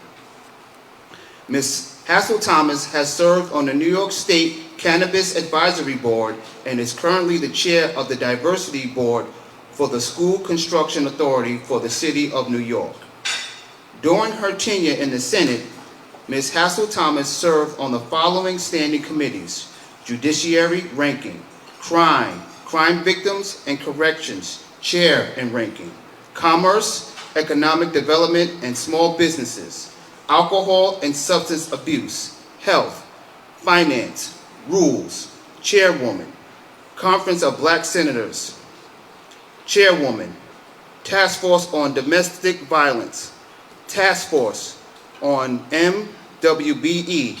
Ms. Hassel Thomas has served on the New York State Cannabis Advisory Board and is currently the chair of the Diversity Board for the School Construction Authority for the City of New York. During her tenure in the Senate, Ms. Hassel Thomas served on the following standing committees: Judiciary Ranking, Crime Victims and Corrections, Chair and Ranking, Commerce, Economic Development and Small Businesses, Alcohol and Substance Abuse, Health, Finance, Rules, Chairwoman, Conference of Black Senators, Chairwoman, Task Force on Domestic Violence, Task Force on MWBE.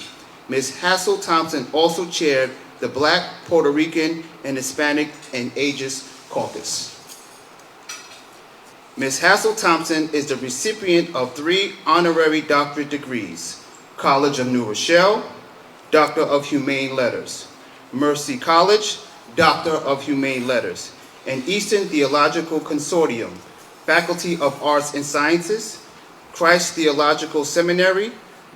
Ms. Hassel Thompson also chaired the Black, Puerto Rican, and Hispanic and Ages Caucus. Ms. Hassel Thompson is the recipient of 3 honorary doctorate degrees: College of New Rochelle, Doctor of Humane Letters; Mercy College, Doctor of Humane Letters; and Eastern Theological Consortium, Faculty of Arts and Sciences, Christ Theological Seminary,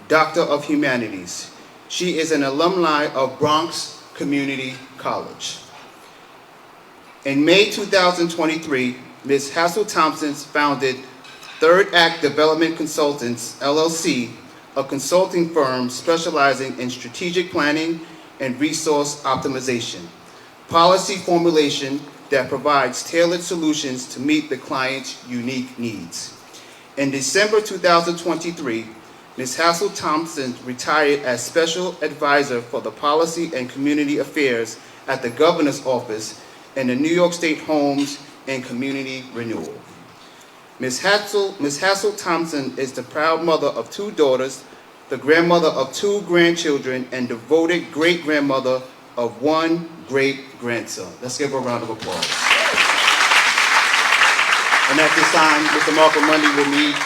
Doctor of Humanities. She is an alumni of Bronx Community College. In May 2023, Ms. Hassel Thompson founded Third Act Development Consultants, LLC, a consulting firm specializing in strategic planning and resource optimization, policy formulation that provides tailored solutions to meet the client's unique needs. In December 2023, Ms. Hassel Thompson retired as Special Advisor for the Policy and Community Affairs at the Governor's Office and the New York State Homes and Community Renewal. Ms. Hassel Thompson is the proud mother of 2 daughters, the grandmother of 2 grandchildren, and devoted great-grandmother of 1 great-grandson. Let's give her a round of applause. And at this time, Mr. Marco Mundy will meet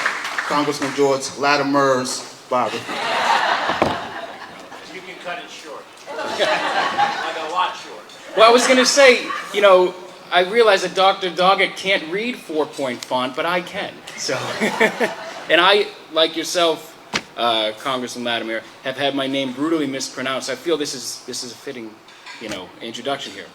Congressman George Latimer's biography. You can cut it short. Like a lot short. Well, I was going to say, you know, I realize that Dr. Doggett can't read 4-point font, but I can. So, and I, like yourself, Congressman Latimer, have had my name brutally mispronounced. I feel this is a fitting, you know, introduction here.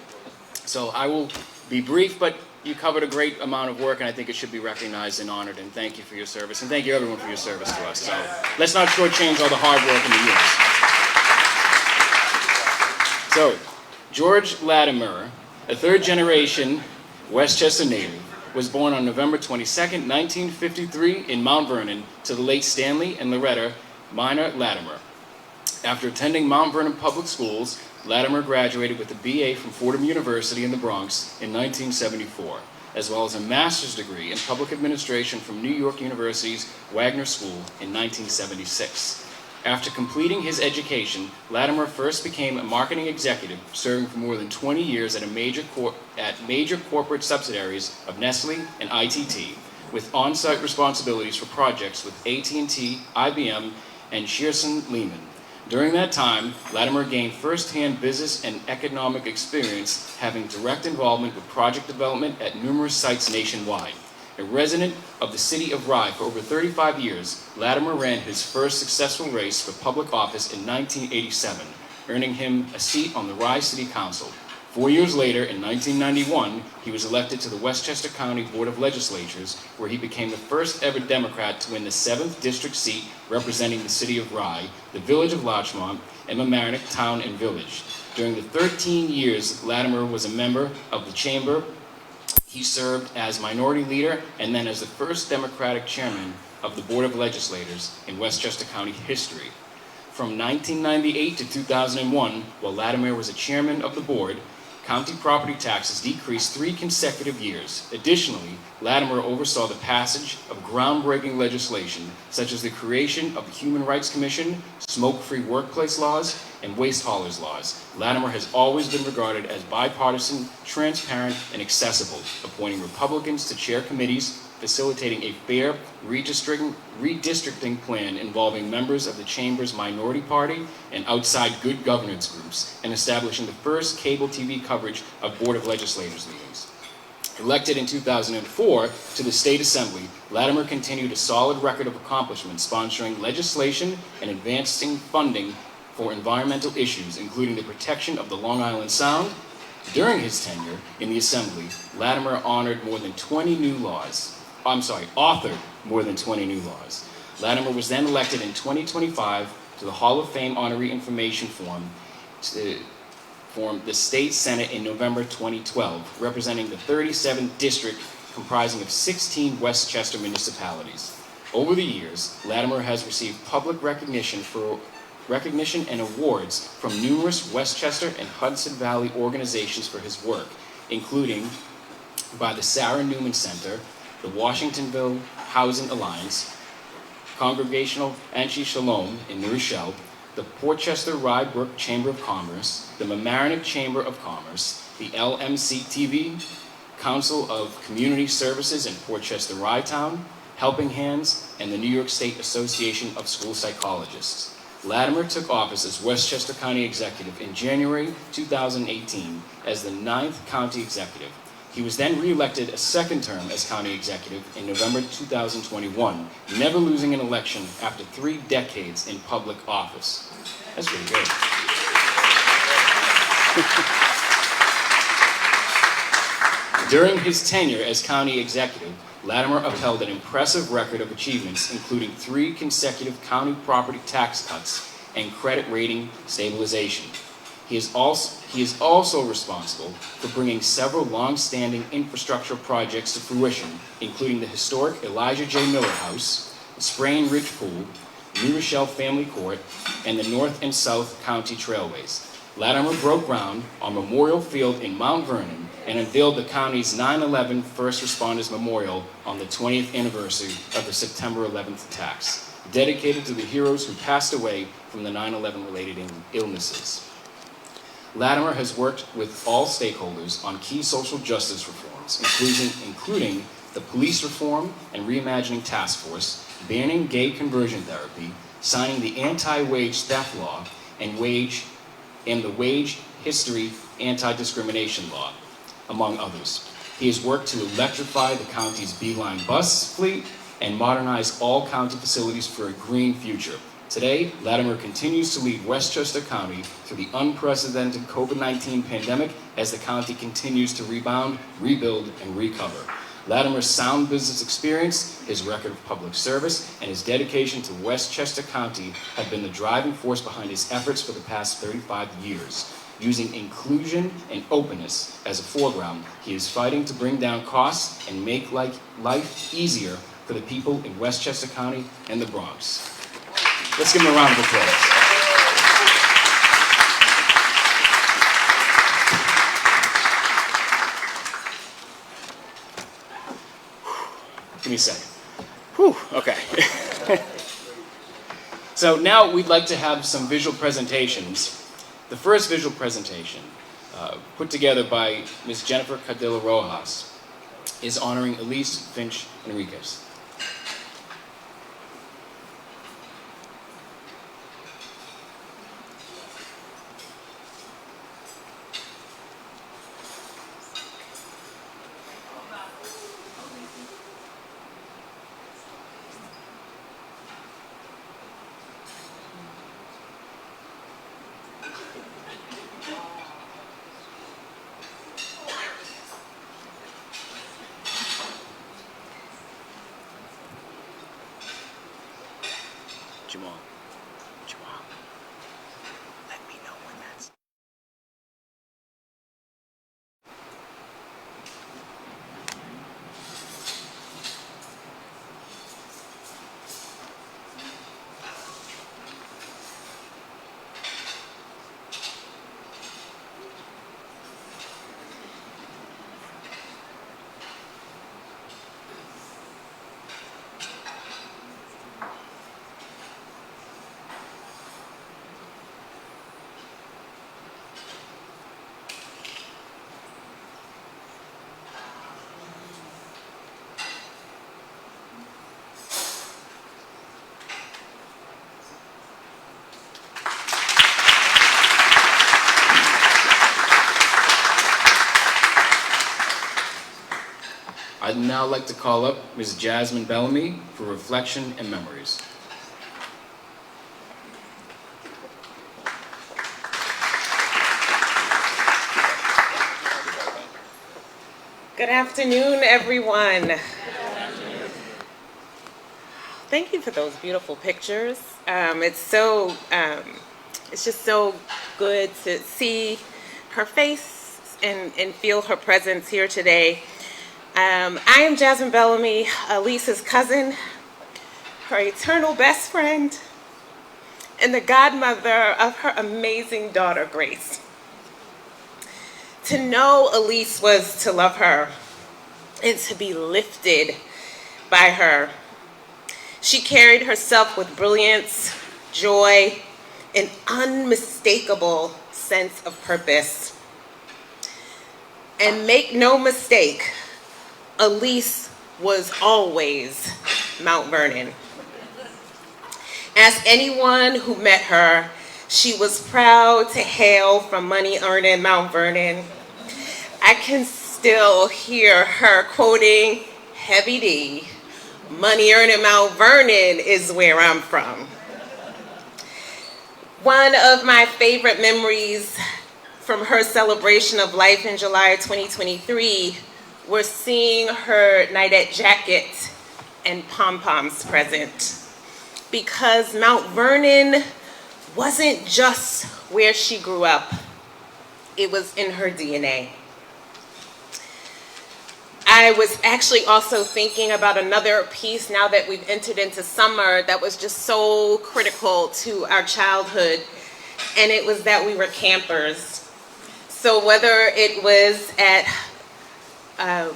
So I will be brief, but you covered a great amount of work, and I think it should be recognized and honored. And thank you for your service, and thank you everyone for your service to us. So let's not shortchange all the hard work in the years. So, George Latimer, a 3rd-generation Westchester native, was born on November 22nd, 1953 in Mount Vernon to the late Stanley and Loretta Minor Latimer. After attending Mount Vernon Public Schools, Latimer graduated with a BA from Fordham University in the Bronx in 1974, as well as a master's degree in public administration from New York University's Wagner School in 1976. After completing his education, Latimer first became a marketing executive, serving for more than 20 years at major corporate subsidiaries of Nestle and ITT, with on-site responsibilities for projects with AT&T, IBM, and Shearson Lehman. During that time, Latimer gained first-hand business and economic experience, having direct involvement with project development at numerous sites nationwide. A resident of the city of Rye for over 35 years, Latimer ran his first successful race for public office in 1987, earning him a seat on the Rye City Council. 4 years later, in 1991, he was elected to the Westchester County Board of Legislatures, where he became the first ever Democrat to win the 7th district seat representing the city of Rye, the village of Larchmont, and Mamaroneck Town and Village. During the 13 years Latimer was a member of the chamber, he served as minority leader and then as the first Democratic chairman of the Board of Legislators in Westchester County history. From 1998 to 2001, while Latimer was a chairman of the board, county property taxes decreased 3 consecutive years. Additionally, Latimer oversaw the passage of groundbreaking legislation such as the creation of the Human Rights Commission, smoke-free workplace laws, and waste haulers laws. Latimer has always been regarded as bipartisan, transparent, and accessible, appointing Republicans to chair committees, facilitating a fair redistricting plan involving members of the Chamber's minority party and outside good governance groups, and establishing the first cable TV coverage of Board of Legislators meetings. Elected in 2004 to the State Assembly, Latimer continued a solid record of accomplishments sponsoring legislation and advancing funding for environmental issues, including the protection of the Long Island Sound. During his tenure in the Assembly, Latimer authored more than 20 new laws. Latimer was then elected in 2025 to the Hall of Fame Honoree Information Form to form the State Senate in November 2012, representing the 37th district comprising of 16 Westchester municipalities. Over the years, Latimer has received public recognition and awards from numerous Westchester and Hudson Valley organizations for his work, including by the Sarah Newman Center, the Washingtonville Housing Alliance, Congregational Anshe Shalom in New Rochelle, the Portchester Rye Brook Chamber of Commerce, the Mamaroneck Chamber of Commerce, the LMCTV, Council of Community Services in Portchester Rye Town, Helping Hands, and the New York State Association of School Psychologists. Latimer took office as Westchester County Executive in January 2018 as the 9th County Executive. He was then re-elected a second term as County Executive in November 2021, never losing an election after 3 decades in public office. That's pretty good. During his tenure as County Executive, Latimer upheld an impressive record of achievements, including 3 consecutive county property tax cuts and credit rating stabilization. He is also responsible for bringing several long-standing infrastructure projects to fruition, including the historic Elijah J. Miller House, the Sprain Ridge Pool, New Rochelle Family Court, and the North and South County Trailways. Latimer broke ground on Memorial Field in Mount Vernon and unveiled the county's 9/11 First Responders Memorial on the 20th anniversary of the September 11th attacks, dedicated to the heroes who passed away from the 9/11 related illnesses. Latimer has worked with all stakeholders on key social justice reforms, including the Police Reform and Reimagining Task Force, banning gay conversion therapy, signing the Anti-Wage Theft Law, and the Wage History Anti-Discrimination Law, among others. He has worked to electrify the county's B-Line bus fleet and modernize all county facilities for a green future. Today, Latimer continues to lead Westchester County through the unprecedented COVID-19 pandemic as the county continues to rebound, rebuild, and recover. Latimer's sound business experience, his record of public service, and his dedication to Westchester County have been the driving force behind his efforts for the past 35 years. Using inclusion and openness as a foreground, he is fighting to bring down costs and make life easier for the people in Westchester County and the Bronx. Let's give him a round of applause. Give me a second. Whew, okay. So now we'd like to have some visual presentations. The first visual presentation, put together by Ms. Jennifer Cadillo Rojas, is honoring Elise Finch Enriquez. I'd now like to call up Ms. Jasmine Bellamy for reflection and memories. Good afternoon, everyone. Thank you for those beautiful pictures. It's just so good to see her face and feel her presence here today. I am Jasmine Bellamy, Elise's cousin, her eternal best friend, and the godmother of her amazing daughter, Grace. To know Elise was to love her and to be lifted by her. She carried herself with brilliance, joy, an unmistakable sense of purpose. And make no mistake, Elise was always Mount Vernon. As anyone who met her, she was proud to hail from money earning Mount Vernon. I can still hear her quoting Heavy D, money earning Mount Vernon is where I'm from. One of my favorite memories from her celebration of life in July 2023 was seeing her Nidette jacket and pom-poms present. Because Mount Vernon wasn't just where she grew up, it was in her DNA. I was actually also thinking about another piece now that we've entered into summer that was just so critical to our childhood, and it was that we were campers. So whether it was at, I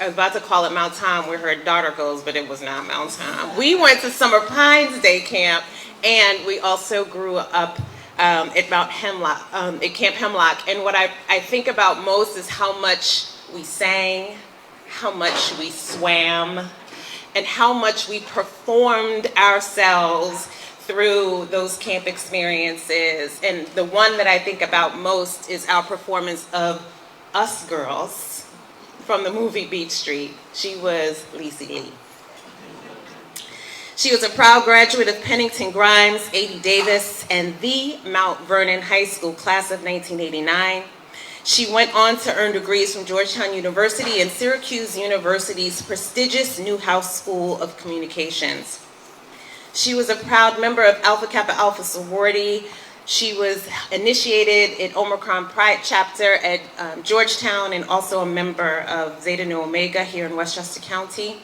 was about to call it Mount Tom where her daughter goes, but it was not Mount Tom. We went to Summer Pines Day Camp, and we also grew up at Mount Hemlock, at Camp Hemlock. And what I think about most is how much we sang, how much we swam, and how much we performed ourselves through those camp experiences. And the one that I think about most is our performance of Us Girls from the movie Beach Street. She was Lacey Lee. She was a proud graduate of Pennington Grimes, A.D. Davis, and the Mount Vernon High School class of 1989. She went on to earn degrees from Georgetown University and Syracuse University's prestigious Newhouse School of Communications. She was a proud member of Alpha Kappa Alpha sorority. She was initiated in Omicron Pride chapter at Georgetown and also a member of Zeta Nu Omega here in Westchester County.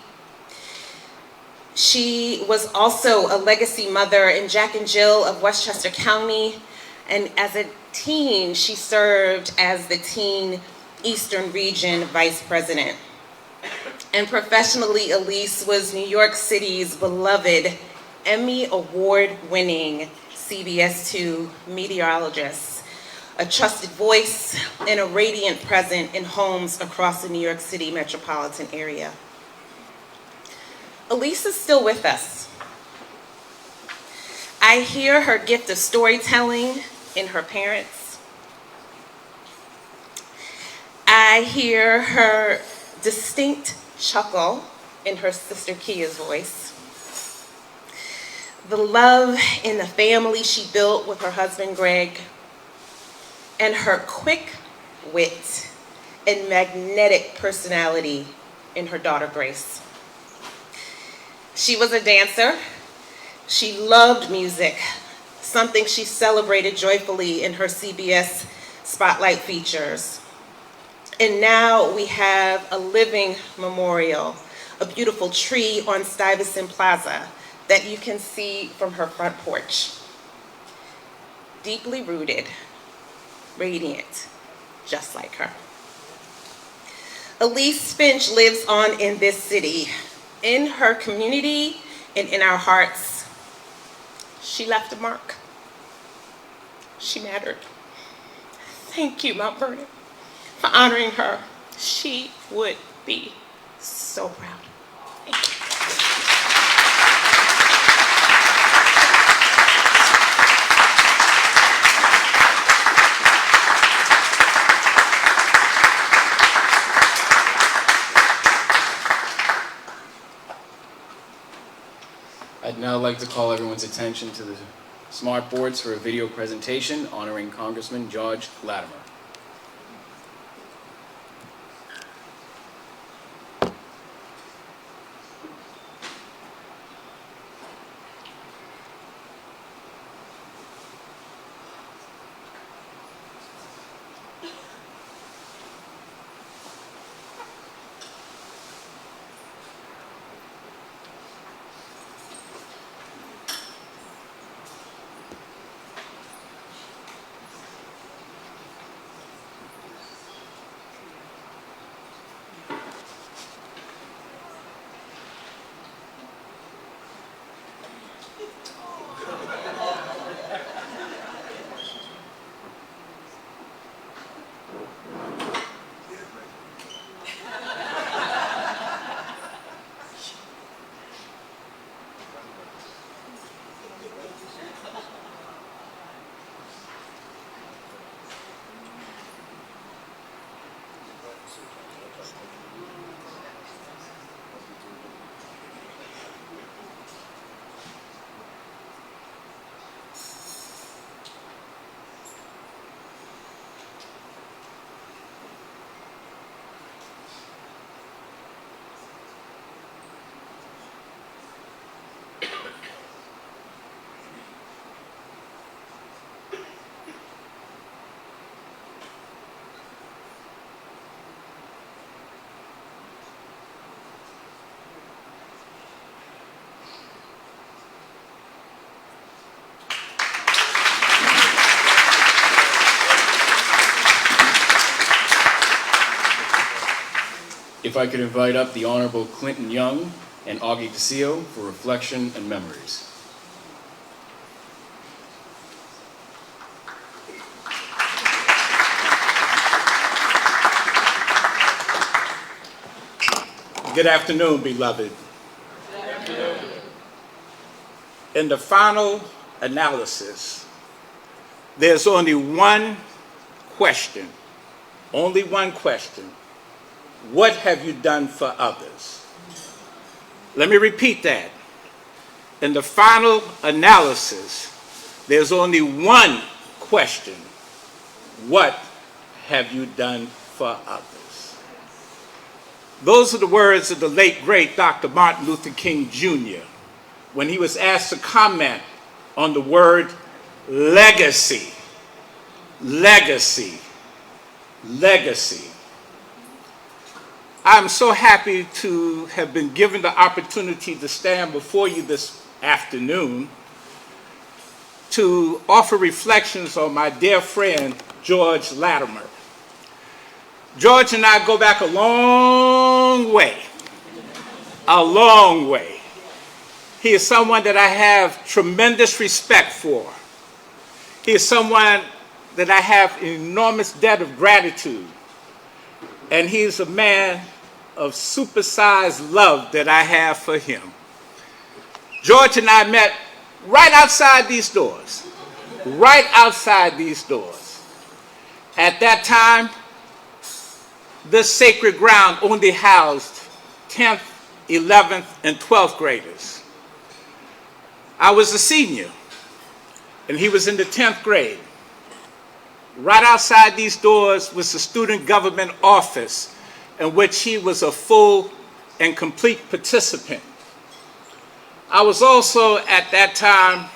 She was also a legacy mother in Jack and Jill of Westchester County, and as a teen, she served as the Teen Eastern Region Vice President. And professionally, Elise was New York City's beloved Emmy Award-winning CBS 2 meteorologist, a trusted voice and a radiant presence in homes across the New York City metropolitan area. Elise is still with us. I hear her gift of storytelling in her parents. I hear her distinct chuckle in her sister Kia's voice. The love in the family she built with her husband Greg, and her quick wit and magnetic personality in her daughter Grace. She was a dancer. She loved music, something she celebrated joyfully in her CBS Spotlight features. And now we have a living memorial, a beautiful tree on Stuyvesant Plaza that you can see from her front porch. Deeply rooted, radiant, just like her. Elise Finch lives on in this city, in her community and in our hearts. She left a mark. She mattered. Thank you, Mount Vernon, for honoring her. She would be so proud. Thank you. Now I'd like to call everyone's attention to the smart boards for a video presentation honoring Congressman George Latimer. If I could invite up the Honorable Clinton Young and Augie DeCio for reflection and memories. Good afternoon, beloved. In the final analysis, there's only one question. Only one question. What have you done for others? Let me repeat that. In the final analysis, there's only one question. What have you done for others? Those are the words of the late, great Dr. Martin Luther King Jr. when he was asked to comment on the word legacy. Legacy. Legacy. I'm so happy to have been given the opportunity to stand before you this afternoon to offer reflections on my dear friend, George Latimer. George and I go back a long way, a long way. He is someone that I have tremendous respect for. He is someone that I have an enormous debt of gratitude. And he is a man of supersized love that I have for him. George and I met right outside these doors. Right outside these doors. At that time, this sacred ground only housed 10th, 11th, and 12th graders. I was a senior, and he was in the 10th grade. Right outside these doors was the student government office in which he was a full and complete participant. I was also at that time,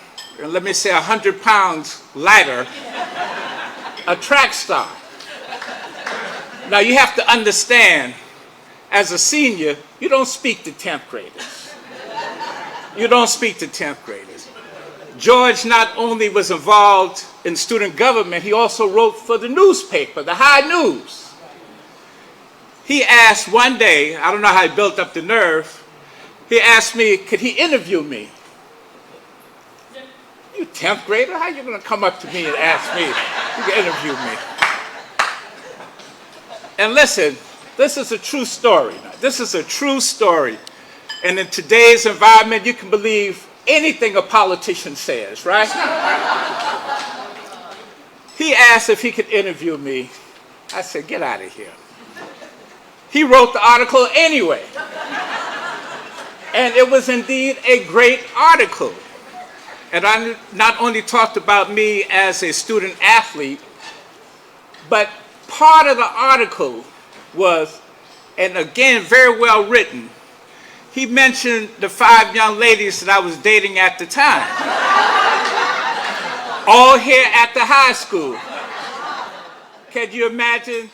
let me say 100 pounds lighter, a track star. Now you have to understand, as a senior, you don't speak to 10th graders. You don't speak to 10th graders. George not only was involved in student government, he also wrote for the newspaper, the High News. He asked one day, I don't know how he built up the nerve, he asked me, could he interview me? You 10th grader? How are you going to come up to me and ask me to interview me? And listen, this is a true story. This is a true story. And in today's environment, you can believe anything a politician says, right? He asked if he could interview me. I said, get out of here. He wrote the article anyway. And it was indeed a great article. And I not only talked about me as a student athlete, but part of the article was, and again, very well written, he mentioned the 5 young ladies that I was dating at the time. All here at the high school. Can you imagine?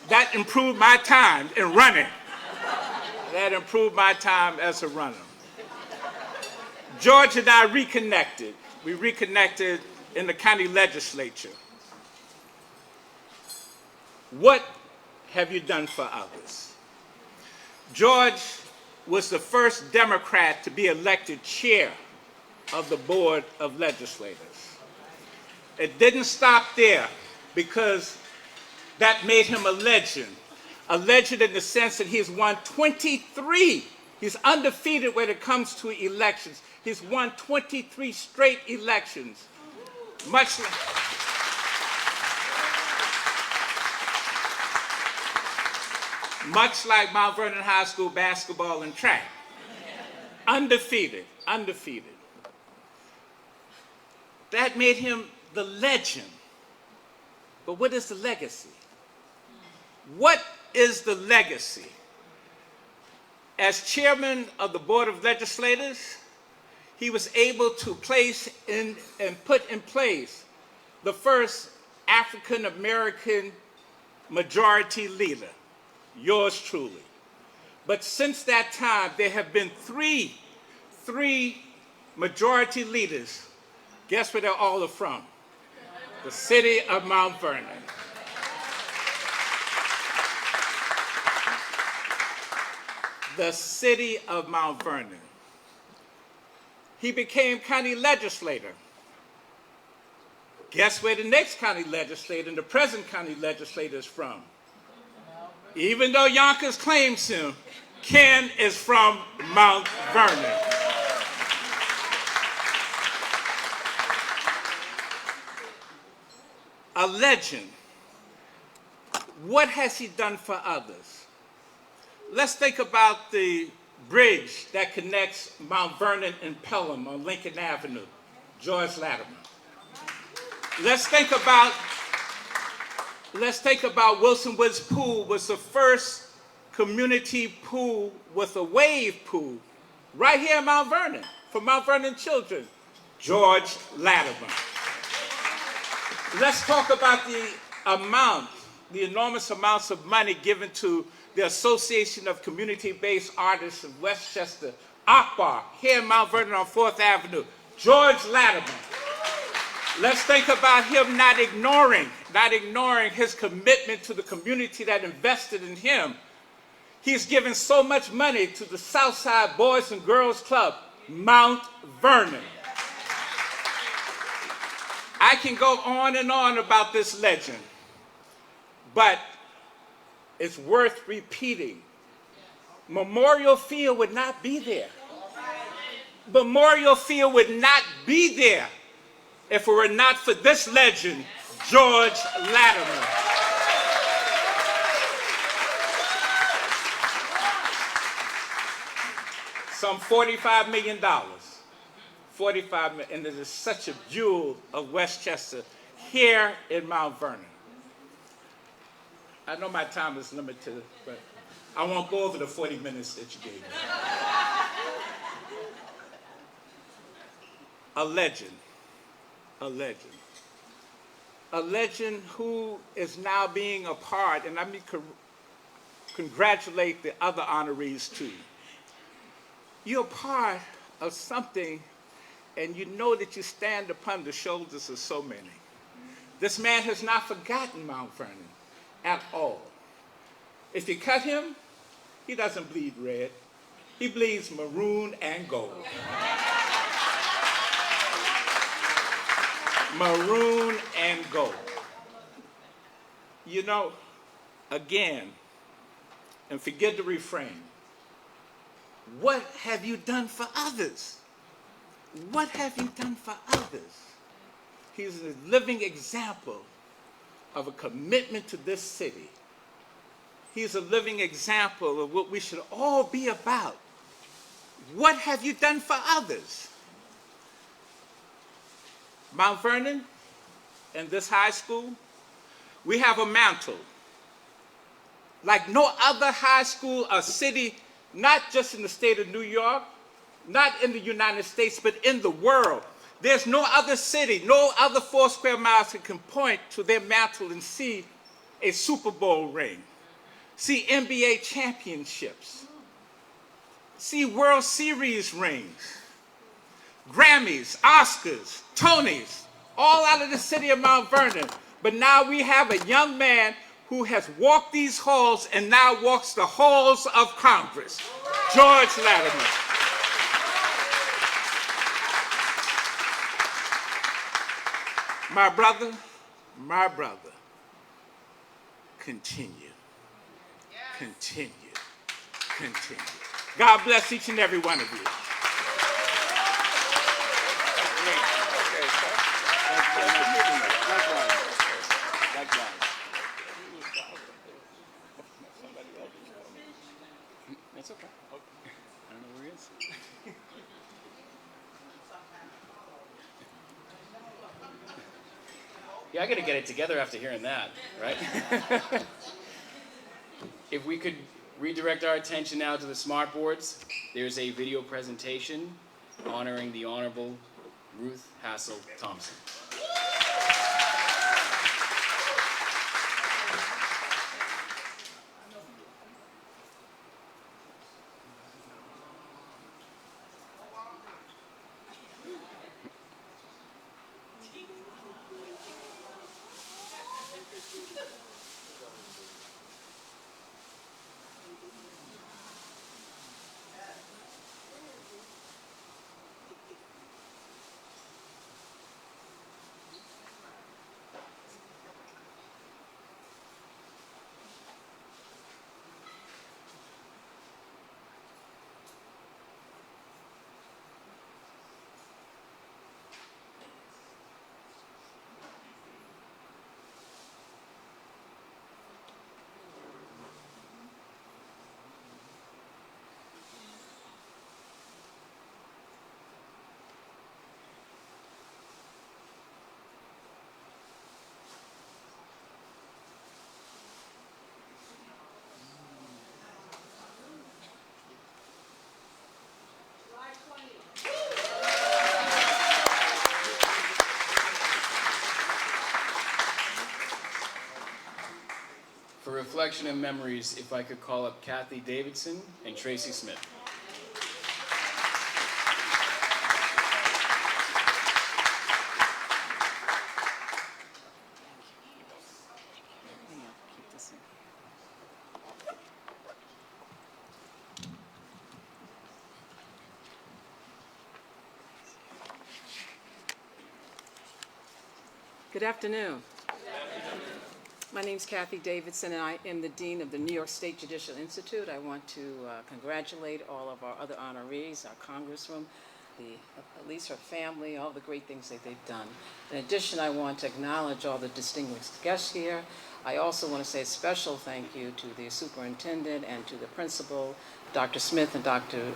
That improved my time in running. That improved my time as a runner. George and I reconnected. We reconnected in the county legislature. What have you done for others? George was the first Democrat to be elected chair of the Board of Legislators. It didn't stop there, because that made him a legend. A legend in the sense that he's won 23. He's undefeated when it comes to elections. He's won 23 straight elections. Much like Mount Vernon High School basketball and track. Undefeated, undefeated. That made him the legend. But what is the legacy? What is the legacy? As chairman of the Board of Legislators, he was able to place in and put in place the first African American majority leader, yours truly. But since that time, there have been three majority leaders. Guess where they all are from? The city of Mount Vernon. The city of Mount Vernon. He became county legislator. Guess where the next county legislator and the present county legislator is from? Even though Yonkers claims him, Ken is from Mount Vernon. A legend. What has he done for others? Let's think about the bridge that connects Mount Vernon and Pelham on Lincoln Avenue, George Latimer. Let's think about Wilson Woods Pool was the first community pool with a wave pool right here in Mount Vernon for Mount Vernon children, George Latimer. Let's talk about the enormous amounts of money given to the Association of Community-Based Artists of Westchester, ACBAR, here in Mount Vernon on 4th Avenue, George Latimer. Let's think about him not ignoring his commitment to the community that invested in him. He's given so much money to the Southside Boys and Girls Club, Mount Vernon. I can go on and on about this legend, but it's worth repeating. Memorial Field would not be there. Memorial Field would not be there if it were not for this legend, George Latimer. Some $45 million. $45 million, and it is such a jewel of Westchester here in Mount Vernon. I know my time is limited, but I won't go over the 40 minutes that you gave me. A legend. A legend. A legend who is now being a part, and let me congratulate the other honorees too. You're part of something, and you know that you stand upon the shoulders of so many. This man has not forgotten Mount Vernon at all. If you cut him, he doesn't bleed red. He bleeds maroon and gold. Maroon and gold. You know, again, and forget the refrain, what have you done for others? What have you done for others? He's a living example of a commitment to this city. He's a living example of what we should all be about. what have you done for others? Mount Vernon and this high school, we have a mantle like no other high school or city, not just in the state of New York, not in the United States, but in the world. There's no other city, no other 4 square miles that can point to their mantle and see a Super Bowl ring, see NBA championships, see World Series rings, Grammys, Oscars, Tonys, all out of the city of Mount Vernon. But now we have a young man who has walked these halls and now walks the halls of Congress, George Latimer. My brother, continue, continue, continue. God bless each and every one of you. That's okay. I don't know where he is. Yeah, I gotta get it together after hearing that, right? If we could redirect our attention now to the smart boards, there's a video presentation honoring the Honorable Ruth Hassel Thompson. For reflection and memories, if I could call up Kathy Davidson and Tracy Smith. Good afternoon. My name is Kathy Davidson, and I am the Dean of the New York State Judicial Institute. I want to congratulate all of our other honorees, our Congresswoman, Elise, her family, all the great things that they've done. In addition, I want to acknowledge all the distinguished guests here. I also want to say a special thank you to the superintendent and to the principal, Dr. Smith and Dr.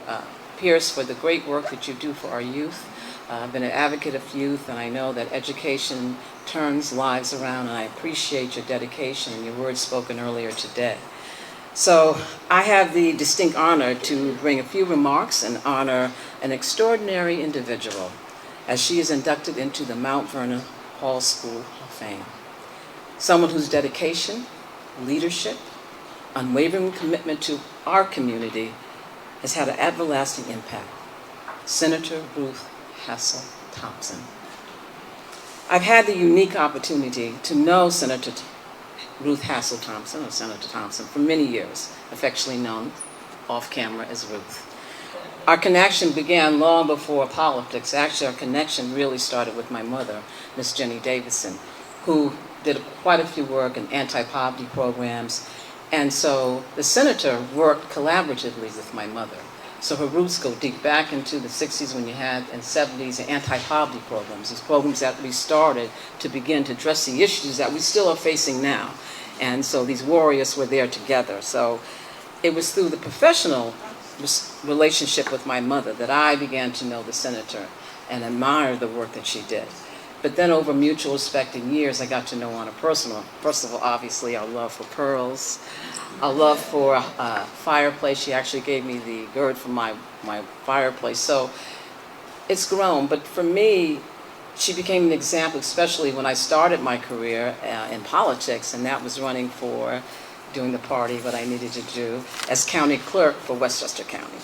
Pierce, for the great work that you do for our youth. I've been an advocate of youth, and I know that education turns lives around, and I appreciate your dedication and your words spoken earlier today. So I have the distinct honor to bring a few remarks and honor an extraordinary individual as she is inducted into the Mount Vernon Hall School of Fame. Someone whose dedication, leadership, unwavering commitment to our community has had an everlasting impact. Senator Ruth Hassel Thompson. I've had the unique opportunity to know Senator Ruth Hassel Thompson, or Senator Thompson, for many years, affectionately known off camera as Ruth. Our connection began long before politics. Actually, our connection really started with my mother, Miss Jenny Davidson, who did quite a few work in anti-poverty programs. And so the senator worked collaboratively with my mother. So her roots go deep back into the 60s when you had, and 70s, anti-poverty programs, these programs that we started to begin to address the issues that we still are facing now. And so these warriors were there together. So it was through the professional relationship with my mother that I began to know the senator and admire the work that she did. But then over mutual respect in years, I got to know on a personal. First of all, obviously, our love for pearls, our love for fireplace. She actually gave me the gourd for my fireplace. So it's grown. But for me, she became an example, especially when I started my career in politics, and that was running for, doing the party, what I needed to do, as county clerk for Westchester County.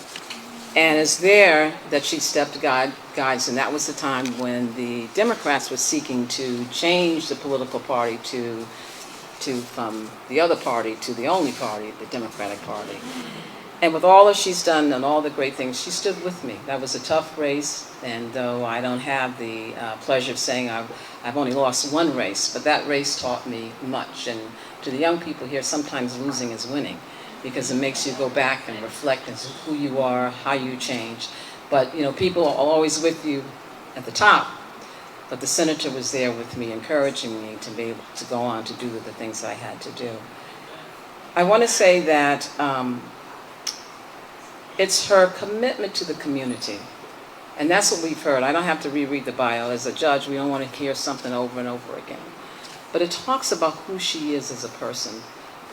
And it's there that she stepped guides, and that was the time when the Democrats were seeking to change the political party from the other party to the only party, the Democratic Party. And with all that she's done and all the great things, she stood with me. That was a tough race, and though I don't have the pleasure of saying I've only lost one race, but that race taught me much. And to the young people here, sometimes losing is winning, because it makes you go back and reflect as to who you are, how you change. But you know, people are always with you at the top, but the senator was there with me, encouraging me to be able to go on to do the things I had to do. I want to say that it's her commitment to the community, and that's what we've heard. I don't have to reread the bio. As a judge, we don't want to hear something over and over again. But it talks about who she is as a person.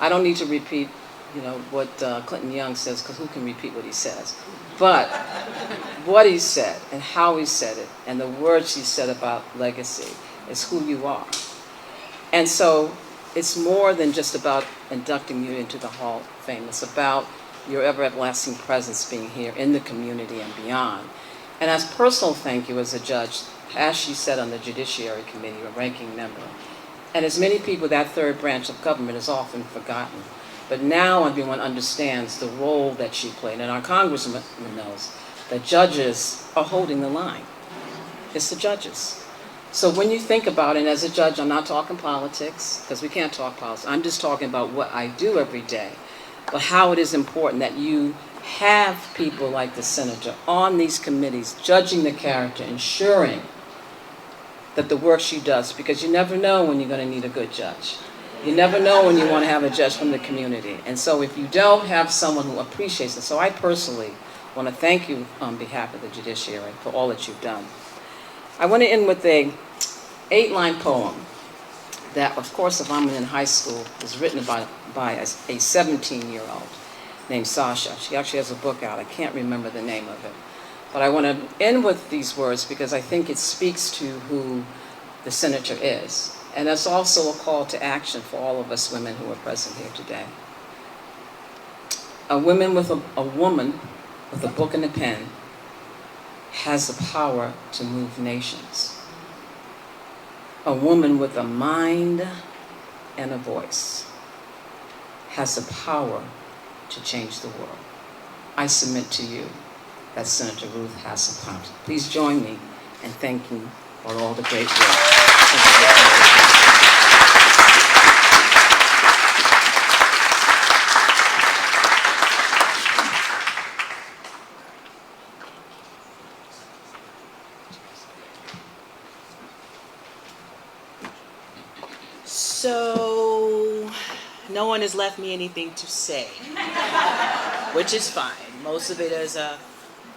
I don't need to repeat, you know, what Clinton Young says, because who can repeat what he says? But what he said and how he said it and the words he said about legacy is who you are. And so it's more than just about inducting you into the Hall of Fame. It's about your everlasting presence being here in the community and beyond. And as personal thank you as a judge, as she said on the Judiciary Committee, a ranking member, and as many people, that third branch of government is often forgotten. But now everyone understands the role that she played, and our congressman knows that judges are holding the line. It's the judges. So when you think about it, and as a judge, I'm not talking politics, because we can't talk politics. I'm just talking about what I do every day, but how it is important that you have people like the senator on these committees, judging the character, ensuring that the work she does, because you never know when you're going to need a good judge. You never know when you want to have a judge from the community. And so if you don't have someone who appreciates it, so I personally want to thank you on behalf of the judiciary for all that you've done. I want to end with a 8-line poem that, of course, if I'm in high school, was written by a 17-year-old named Sasha. She actually has a book out. I can't remember the name of it. But I want to end with these words because I think it speaks to who the senator is. And it's also a call to action for all of us women who are present here today. A woman with a book and a pen has the power to move nations. A woman with a mind and a voice has the power to change the world. I submit to you that Senator Ruth has the power. Please join me in thanking for all the great work. So, no one has left me anything to say, which is fine. Most of it is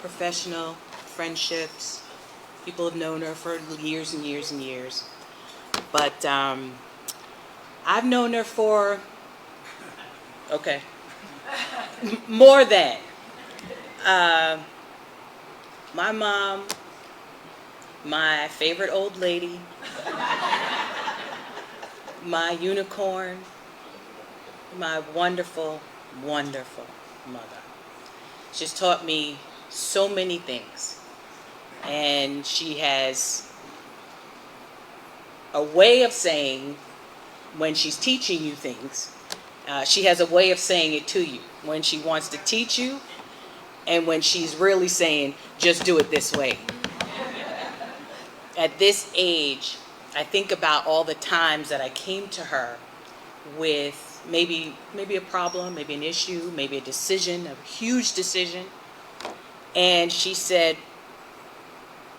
professional, friendships. People have known her for years and years and years. But I've known her for, okay, more than. My mom, my favorite old lady, my unicorn, my wonderful, wonderful mother. She's taught me so many things. And she has a way of saying, when she's teaching you things, she has a way of saying it to you. When she wants to teach you, and when she's really saying, just do it this way. At this age, I think about all the times that I came to her with maybe a problem, maybe an issue, maybe a decision, a huge decision. And she said,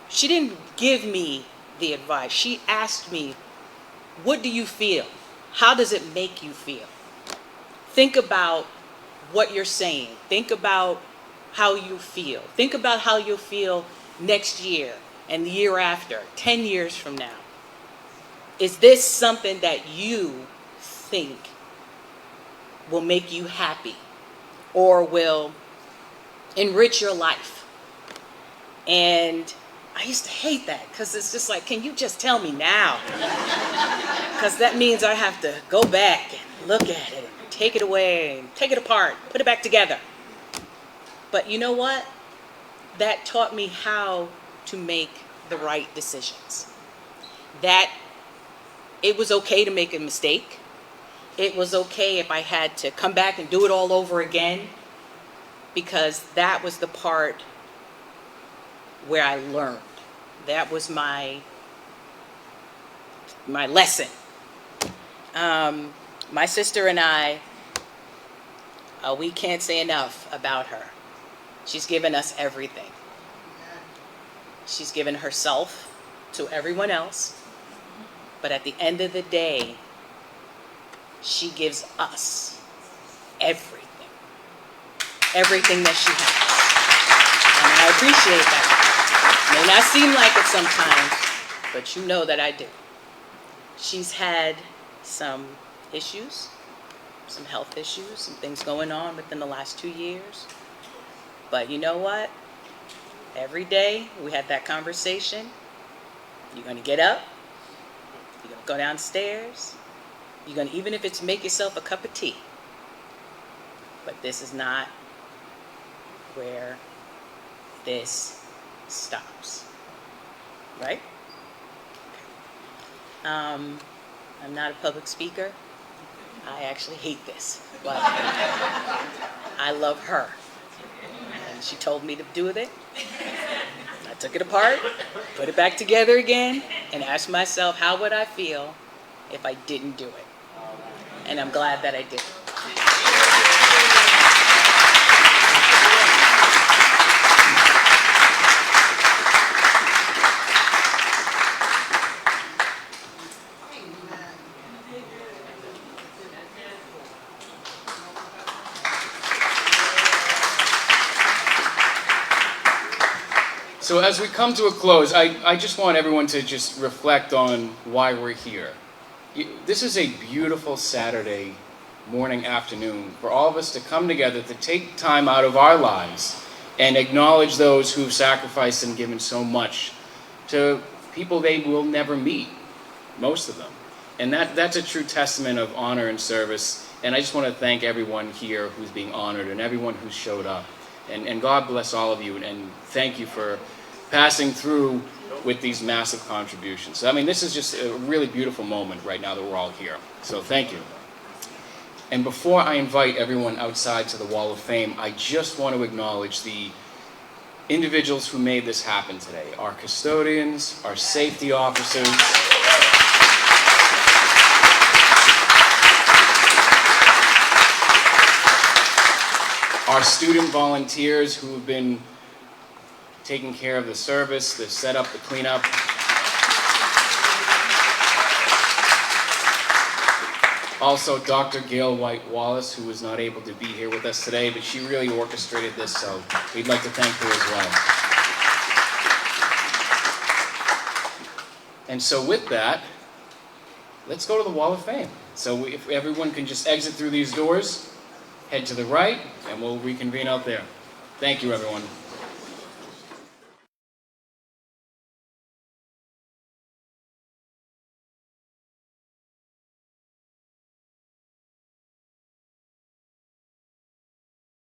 she didn't give me the advice. She asked me, what do you feel? How does it make you feel? Think about what you're saying. Think about how you feel. Think about how you'll feel next year and the year after, 10 years from now. Is this something that you think will make you happy or will enrich your life? And I used to hate that because it's just like, can you just tell me now? Because that means I have to go back and look at it and take it away and take it apart, put it back together. But you know what? That taught me how to make the right decisions. That it was okay to make a mistake. It was okay if I had to come back and do it all over again, because that was the part where I learned. That was my lesson. My sister and I, we can't say enough about her. She's given us everything. She's given herself to everyone else. But at the end of the day, she gives us everything. Everything that she has. And I appreciate that. May not seem like it sometimes, but you know that I do. She's had some issues, some health issues, some things going on within the last 2 years. But you know what? Every day we had that conversation. You're going to get up. You're going to go downstairs. You're going to, even if it's make yourself a cup of tea. But this is not where this stops. Right? I'm not a public speaker. I actually hate this. But I love her. And she told me to do with it. I took it apart, put it back together again, and asked myself, how would I feel if I didn't do it? And I'm glad that I did. So as we come to a close, I just want everyone to just reflect on why we're here. This is a beautiful Saturday morning, afternoon for all of us to come together to take time out of our lives and acknowledge those who've sacrificed and given so much to people they will never meet, most of them. And that's a true testament of honor and service. And I just want to thank everyone here who's being honored and everyone who showed up. And God bless all of you, and thank you for passing through with these massive contributions. So, I mean, this is just a really beautiful moment right now that we're all here. So thank you. And before I invite everyone outside to the Wall of Fame, I just want to acknowledge the individuals who made this happen today. Our custodians, our safety officers, our student volunteers who have been taking care of the service, the setup, the cleanup. Also, Dr. Gail White-Wallace, who was not able to be here with us today, but she really orchestrated this, so we'd like to thank her as well. And so with that, let's go to the Wall of Fame. So if everyone can just exit through these doors, head to the right, and we'll reconvene out there. Thank you, everyone.